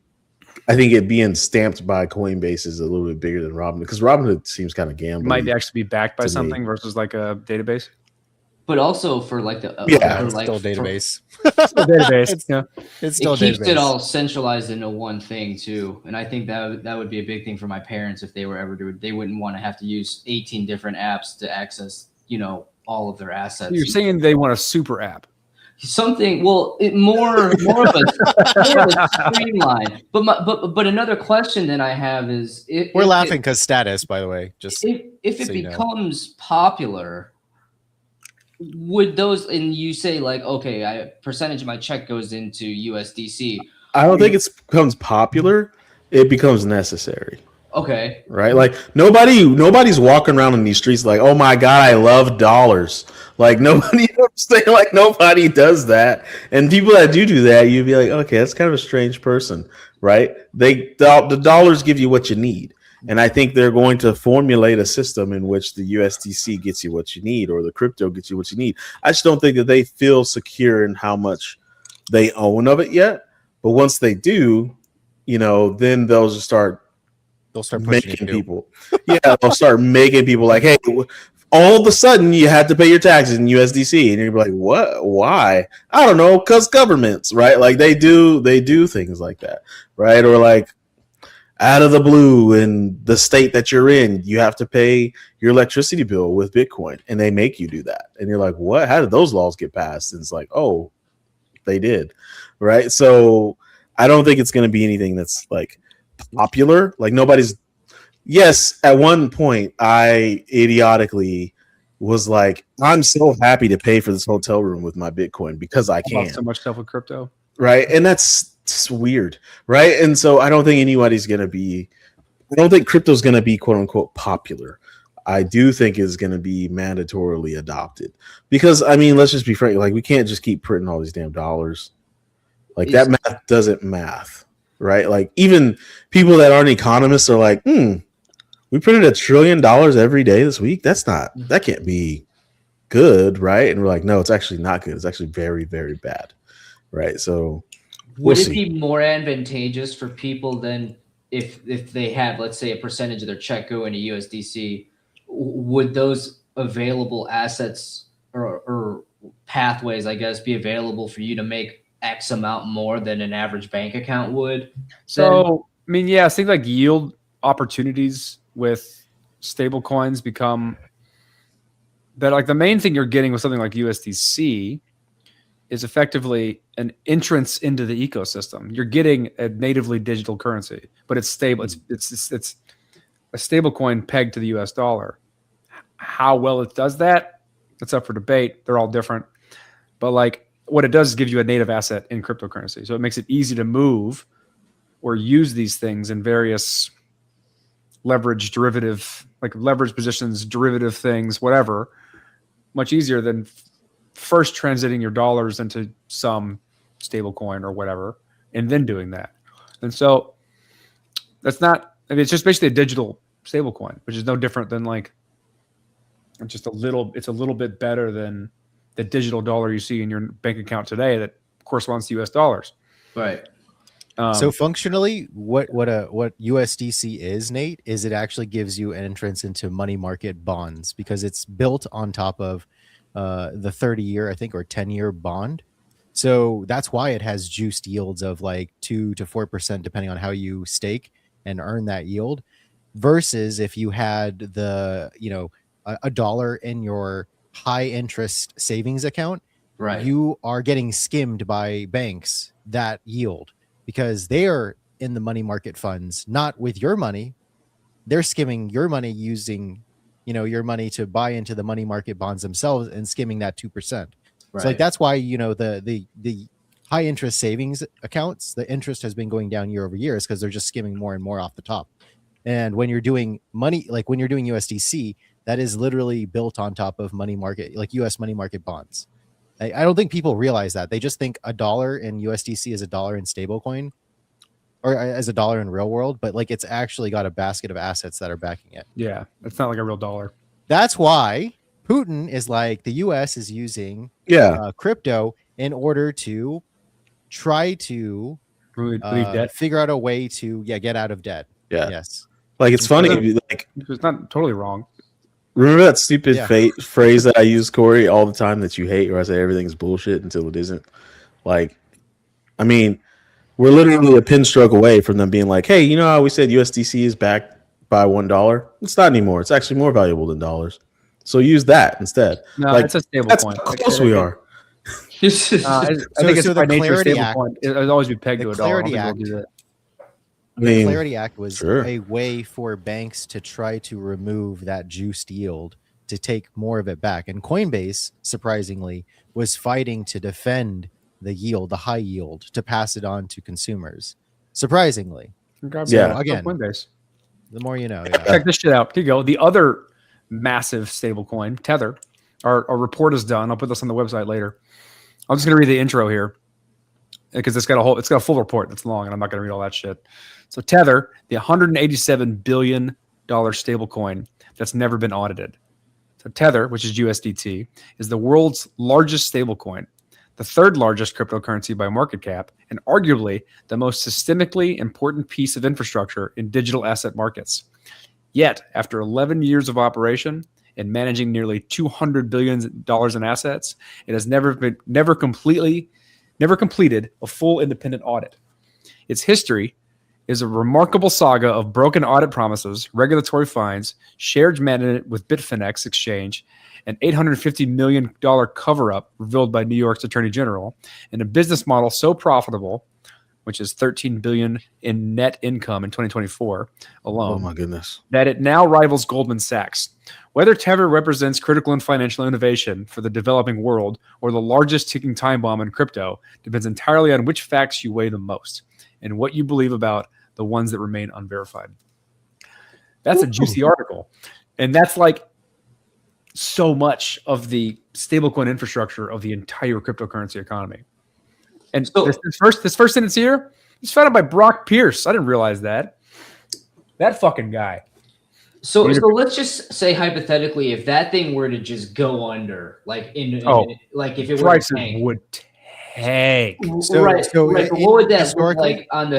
it being stamped by Coinbase is a little bit bigger than Robinhood, because Robinhood seems kind of It gambling. might actually be backed by to me. something versus like a database. But also for like the Yeah, for It's like still a for- database. Still a database. Yeah. It's still it a keeps database. it all centralized into one thing too, and I think that would be a big thing for my parents if they were ever to. They wouldn't want to have to use 18 different apps to access, all of their assets. You're saying they want a super app. Something more of a streamline. But another question that I have is We're laughing because status, by the way. Just if it so you know. becomes popular, would those, and you say like, okay, percentage of my check goes into USDC. I don't think it becomes popular. It becomes necessary, Okay. right? Like nobody's walking around in these streets like, oh my God, I love dollars. Like nobody, you know what I'm saying? Like nobody does that. And people that do that, you'd be like, okay, that's kind of a strange person, right? The dollars give you what you need. And I think they're going to formulate a system in which the USDC gets you what you need, or the crypto gets you what you need. I just don't think that they feel secure in how much they own of it yet. But once they do, then they'll just start pushing making it too. people. Yeah, they'll start making people like, hey, all of a sudden you had to pay your taxes in USDC, and you're like, what? Why? I don't know, because governments, right? Like they do things like that, right? Or like out of the blue in the state that you're in, you have to pay your electricity bill with Bitcoin, and they make you do that, and you're like, what? How did those laws get passed? And it's like, oh, they did, right? So I don't think it's going to be anything that's like popular. Like nobody's. Yes, at one point I idiotically was like, I'm so happy to pay for this hotel room with my Bitcoin because I I bought can, so much stuff with crypto. right? And that's just weird, right? And so I don't think crypto's going to be quote unquote popular. I do think it's going to be mandatorily adopted, because I mean, let's just be frank, like we can't just keep printing all these damn dollars. Like that math doesn't math, right? Like even people that aren't economists are like, we printed $1 trillion every day this week. That can't be good, right? And we're like, no, it's actually not good. It's actually very, very bad, right? So Would we'll it see. be more advantageous for people than if they have, let's say, a percentage of their check go into USDC? Would those available assets or pathways, I guess, be available for you to make X amount more than an average bank account would? So, I mean, yeah, things like yield opportunities with stable coins become that, like the main thing you're getting with something like USDC is effectively an entrance into the ecosystem. You're getting a natively digital currency, but it's stable. It's a stable coin pegged to the US dollar. How well it does that, it's up for debate. They're all different. But like what it does is give you a native asset in cryptocurrency. So it makes it easy to move or use these things in various leverage positions, derivative things, whatever, much easier than first transiting your dollars into some stable coin or whatever, and then doing that. And so it's just basically a digital stable coin, which is no different than like it's a little bit better than the digital dollar you see in your bank account today that corresponds to US dollars. Right. So functionally, what USDC is, Nate, is it actually gives you an entrance into money market bonds because it's built on top of the 30-year, I think, or 10-year bond. So that's why it has juiced yields of like 2 to 4%, depending on how you stake and earn that yield. Versus if you had the, a dollar in your high interest savings account, Right. you are getting skimmed by banks that yield because they are in the money market funds, not with your money. They're skimming your money using, your money to buy into the money market bonds themselves and skimming that 2%. Right. So like that's why the high interest savings accounts, the interest has been going down year over year, is because they're just skimming more and more off the top. And when you're doing money, like when you're doing USDC, that is literally built on top of money market, like US money market bonds. I don't think people realize that. They just think a dollar in USDC is a dollar in stablecoin or as a dollar in real world, but like it's actually got a basket of assets that are backing it. Yeah, it's not like a real dollar. That's why Putin is like, the US is using crypto in order to try to Leave debt. figure out a way to get out of debt. Yeah. Yes. Like it's funny. Like It's not totally wrong. remember that stupid Yeah. phrase that I use, Corey, all the time that you hate, where I say everything's bullshit until it isn't. Like, I mean, we're literally a pin stroke away from them being like, hey, you know how we said USDC is backed by $1? It's not anymore. It's actually more valuable than dollars. So use that instead. No, Like, it's a stable That's coin. how close we are. I think it's so by the nature a Clarity stable Act- coin. It'll always be pegged the to a dollar. I don't Clarity think we'll do that. I The mean, Clarity Act was sure. a way for banks to try to remove that juiced yield to take more of it back. And Coinbase, surprisingly, was fighting to defend the yield, the high yield, to pass it on to consumers. Surprisingly, Yeah. Again. Coinbase. the more you know. Yeah. Check this shit out. Here you go. The other massive stable coin, Tether. Our report is done. I'll put this on the website later. I'm just gonna read the intro here because it's got a full report that's long, and I'm not gonna read all that shit. So Tether, the $187 billion stable coin that's never been audited. So Tether, which is USDT, is the world's largest stable coin, the third largest cryptocurrency by market cap, and arguably the most systemically important piece of infrastructure in digital asset markets. Yet, after 11 years of operation and managing nearly $200 billion in assets, it has never completed a full independent audit. Its history is a remarkable saga of broken audit promises, regulatory fines, shared management with Bitfinex Exchange, an $850 million cover-up revealed by New York's Attorney General, and a business model so profitable, which is $13 billion in net income in 2024 alone, Oh my goodness. that it now rivals Goldman Sachs. Whether Tether represents critical and financial innovation for the developing world or the largest ticking time bomb in crypto depends entirely on which facts you weigh the most and what you believe about the ones that remain unverified. That's a juicy article. And that's like so much of the stablecoin infrastructure of the entire cryptocurrency economy. And So- this first sentence here is founded by Brock Pierce. I didn't realize that. That fucking guy. So let's just say hypothetically, if that thing were to just go under, like like if it were to Prices tank, would tank. So- right? so Right. But in- what would that look historically- like on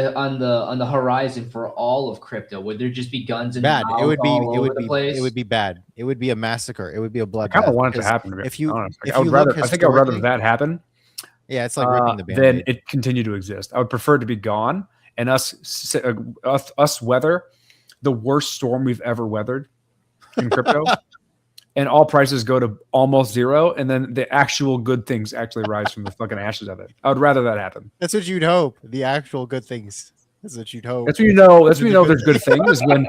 the horizon for all of crypto? Would there just be guns and Bad. mouths It would be. all It over would the be. place? It would be bad. It would be a massacre. It would be a I bloodbath. kind of want it to because happen. if you- honest. if I would you rather. look I think I'd rather historically- that happen Yeah, it's like ripping the than band. it continue to exist. I would prefer it to be gone and us weather the worst storm we've ever weathered in crypto, and all prices go to almost zero, and then the actual good things actually rise from the fucking ashes of it. I would rather that happen. That's what you'd hope. The actual good things. That's what you'd hope. That's when you know. That's when you know there's good things. Is when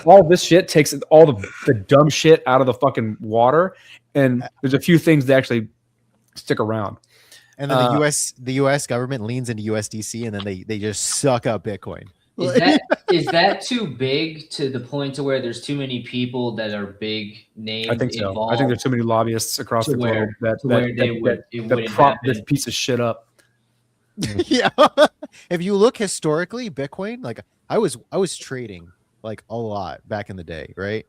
all this shit takes all the dumb shit out of the fucking water, and there's a few things that actually stick around. And then the US government leans into USDC, and then they just suck up Bitcoin. Is that too big to the point to where there's too many people that are big names I think so. involved? I think there's too many lobbyists across To the globe where it that wouldn't prop this happen. piece of shit up. Yeah. If you look historically, Bitcoin, like I was trading like a lot back in the day, right?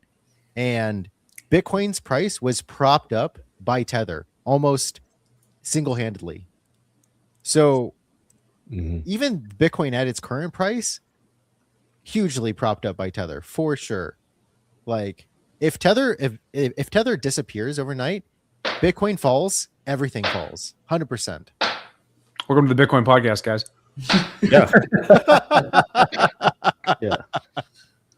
And Bitcoin's price was propped up by Tether almost single-handedly. So Mhm. Even Bitcoin at its current price, hugely propped up by Tether for sure. Like if Tether disappears overnight, Bitcoin falls, everything falls. 100%. Welcome to the Bitcoin podcast, guys. Yeah. Yeah.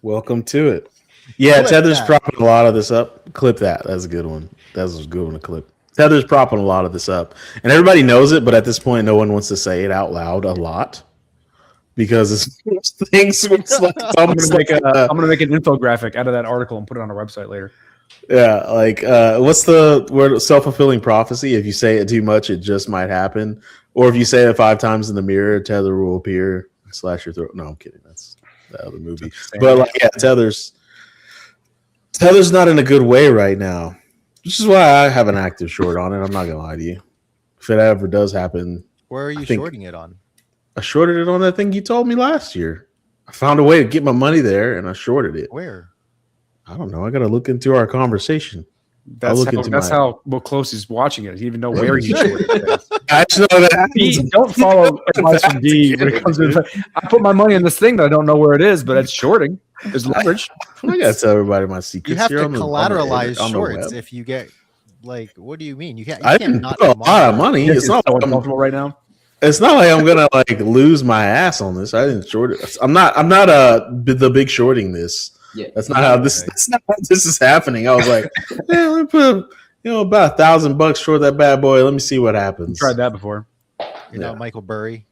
Welcome to it. Yeah, Clip Tether's that. propping a lot of this up. Clip that. That's a good one. That's a good one to clip. Tether's propping a lot of this up. And everybody knows it, but at this point, no one wants to say it out loud a lot. Because it's things it's like, it's almost like I'm gonna make an infographic out of that article and put it on our website later. yeah, like what's the word, self-fulfilling prophecy? If you say it too much, it just might happen. Or if you say it 5 times in the mirror, Tether will appear and slash your throat. No, I'm kidding. That's the other movie. But like, yeah, Tether's not in a good way right now, which is why I have an active short on it. I'm not gonna lie to you. If it ever does happen, Where are you think- shorting it on? I shorted it on that thing you told me last year. I found a way to get my money there, and I shorted it. Where? I don't know. I got to look into our conversation. I'll look into That's my- how Will Close is watching it. He didn't even know where he shorted it. I just know that D, don't follow advice from D when it comes to. I put my money in this thing that I don't know where it is, but it's shorting. It's leverage. I gotta tell everybody my secrets. You have here to on the- collateralize on the shorts web. if you get like. What do you mean? You can't. I didn't put a lot of money. It's not so like I'm, uncomfortable right now. it's not like I'm gonna like lose my ass on this. I didn't short it. I'm not the big shorting this. Yeah. That's not how this. That's not how this is happening. I was like, yeah, let me put about $1,000 short that bad boy. Let me see what happens. Tried that before. You're not Yeah. Michael Burry.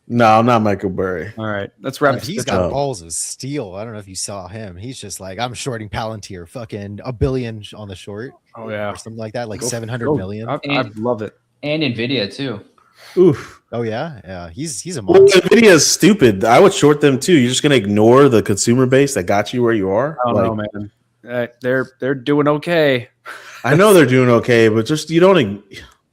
No, I'm not Michael Burry. All right, let's wrap But this. he's bitch got up. balls of steel. I don't know if you saw him. He's just like, I'm shorting Palantir, fucking $1 billion on the short Oh yeah, or something like that, like Go- 700 go. million. I love it. And Nvidia too. Oof. Oh yeah, yeah. He's a Well, monster. Nvidia is stupid. I would short them too. You're just gonna ignore the consumer base that got you where you are. I don't know, man. They're doing okay. I know they're doing okay, but just you don't.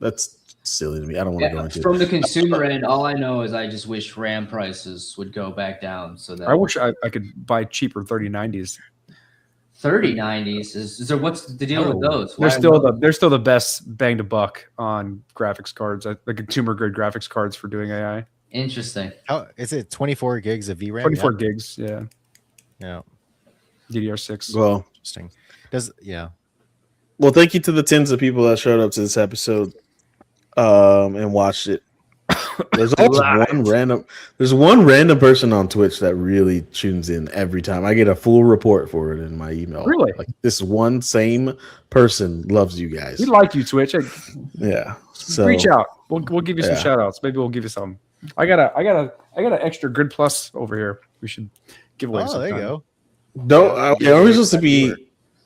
That's silly to me. I don't want to go Yeah, into it. from the consumer end, all I know is I just wish RAM prices would go back down so that I wish I could buy cheaper 3090s. 3090s is there. What's the deal with those? They're Why- they're still the best bang to buck on graphics cards, the consumer grade graphics cards for doing AI. Interesting. How is it? 24 gigs of VRAM. 24 gigs, yeah. Yeah. DDR6. Well, Interesting. Does yeah. well, thank you to the tens of people that showed up to this episode, and watched it. There's always one random person on Twitch that really tunes in every time. I get a full report for it in my email. Really? Like this one same person loves you guys. We like you, Twitch. Yeah. So Reach out. We'll give you some Yeah. shout outs. Maybe we'll give you some. I got an extra Grid Plus over here. We should give away. Oh, there you sometime. go. don't. Are we supposed to Exactly be? where-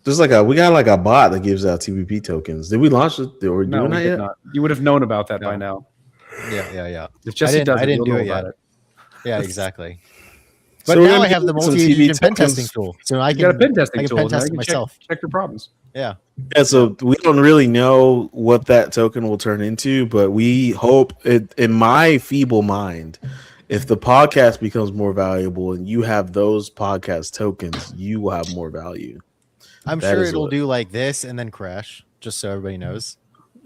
There's like we got like a bot that gives out TVP tokens. Did we launch it? Are we No, doing we that did yet? not. You would have known about that by No. now. Yeah. If Jesse didn't- does I it, didn't you'll do know it about yet. it. Yeah, exactly. So But we're now gonna I have the get some multi-agent TV pen tokens. testing tool, so I You got a can pen testing I can tool. pen now test you it can check- myself. Check your problems. Yeah. Yeah, so we don't really know what that token will turn into, but we hope it, in my feeble mind, if the podcast becomes more valuable and you have those podcast tokens, you will have more value. I'm That sure is it'll what- do like this and then crash, just so everybody knows.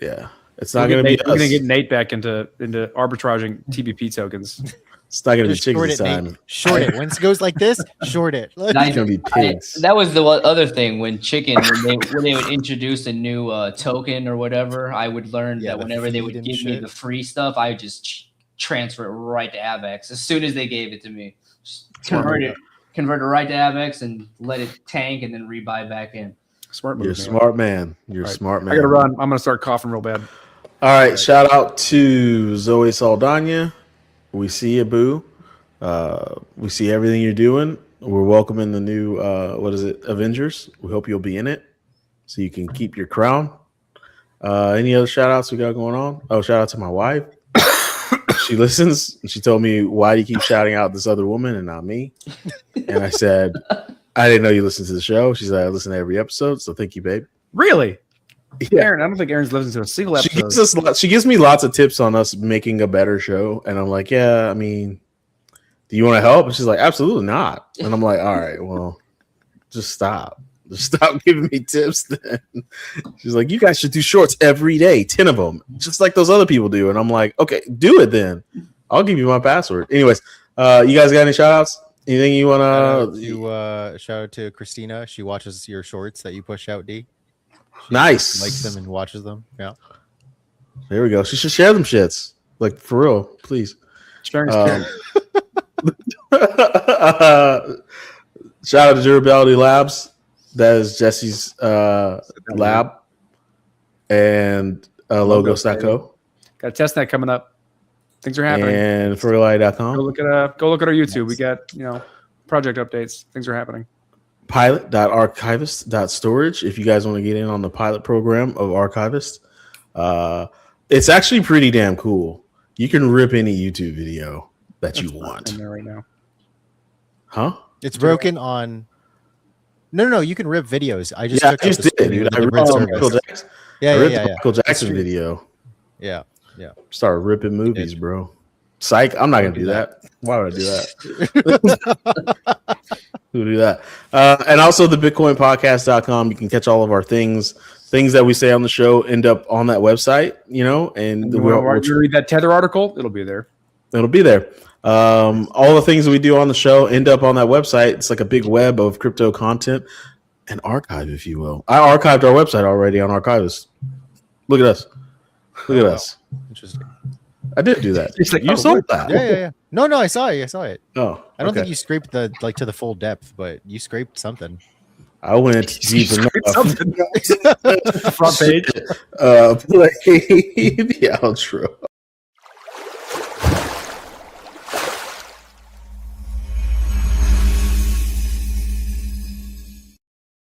Yeah. It's We're not going to be We're gonna us. get Nate back into arbitraging TBP tokens. It's not going to be Just chicken short this it, Nate. time. Short it. When it goes like this, short it. Nice. It's going to be pigs. That was the other thing when chicken when they would introduce a new token or whatever. I would learn Yeah, that the whenever they would feed and give me shit. the free stuff, I would just transfer it right to Avex as soon as they gave it to me. Just convert it right to Avex and let it tank and then rebuy back in. Smart move. You're a man. smart man. You're a All right. smart man. I gotta run. I'm gonna start coughing real bad. All right. Shout out to Zoe Saldana. We see you, boo. We see everything you're doing. We're welcoming the new, Avengers. We hope you'll be in it so you can keep your crown. Any other shout outs we got going on? Oh, shout out to my wife. She listens and she told me, why do you keep shouting out this other woman and not me? And I said, I didn't know you listened to the show. She's like, I listen to every episode. So thank you, babe. Really? Yeah. Aaron, I don't think Aaron's listened to a single She episode. she gives me lots of tips on us making a better show. And I'm like, yeah, I mean, do you want to help? And she's like, absolutely not. And I'm like, all right, well, just stop. Just stop giving me tips then. She's like, you guys should do shorts every day, 10 of them, just like those other people do. And I'm like, okay, do it then. I'll give you my password. Anyways, you guys got any shout outs? Anything you want to? Shout out to Christina. She watches your shorts that you push out, D. Nice. Likes them and watches them. Yeah. There we go. She should share them shits. Like, for real, please. Sharing is caring. Shout out to Durability Labs. That is Jesse's lab. And Logos.co. Got a test net coming up. Things are happening. And Furley.com. Go look at our YouTube. We got project updates. Things are happening. Pilot.archivist.storage. If you guys want to get in on the pilot program of Archivist, it's actually pretty damn cool. You can rip any YouTube video that you want. In there right now. Huh? It's broken on. No. You can rip videos. I just I just did, dude. I ripped Michael Jackson. Michael Jackson video. Yeah. Start ripping movies, bro. Psych. I'm not gonna do that. Why would I do that? Who would do that? And also the BitcoinPodcast.com. You can catch all of our things that we say on the show end up on that website. And we'll read that Tether article. It'll be there. It'll be there. All the things that we do on the show end up on that website. It's like a big web of crypto content and archive, if you will. I archived our website already on Archivist. Look at us. Look at us. Interesting. I did do that. It's like, you sold that. Yeah. No, I saw it. Oh, I don't think you scraped to the full depth, but you scraped something. I went deep enough. Front page. Play the outro.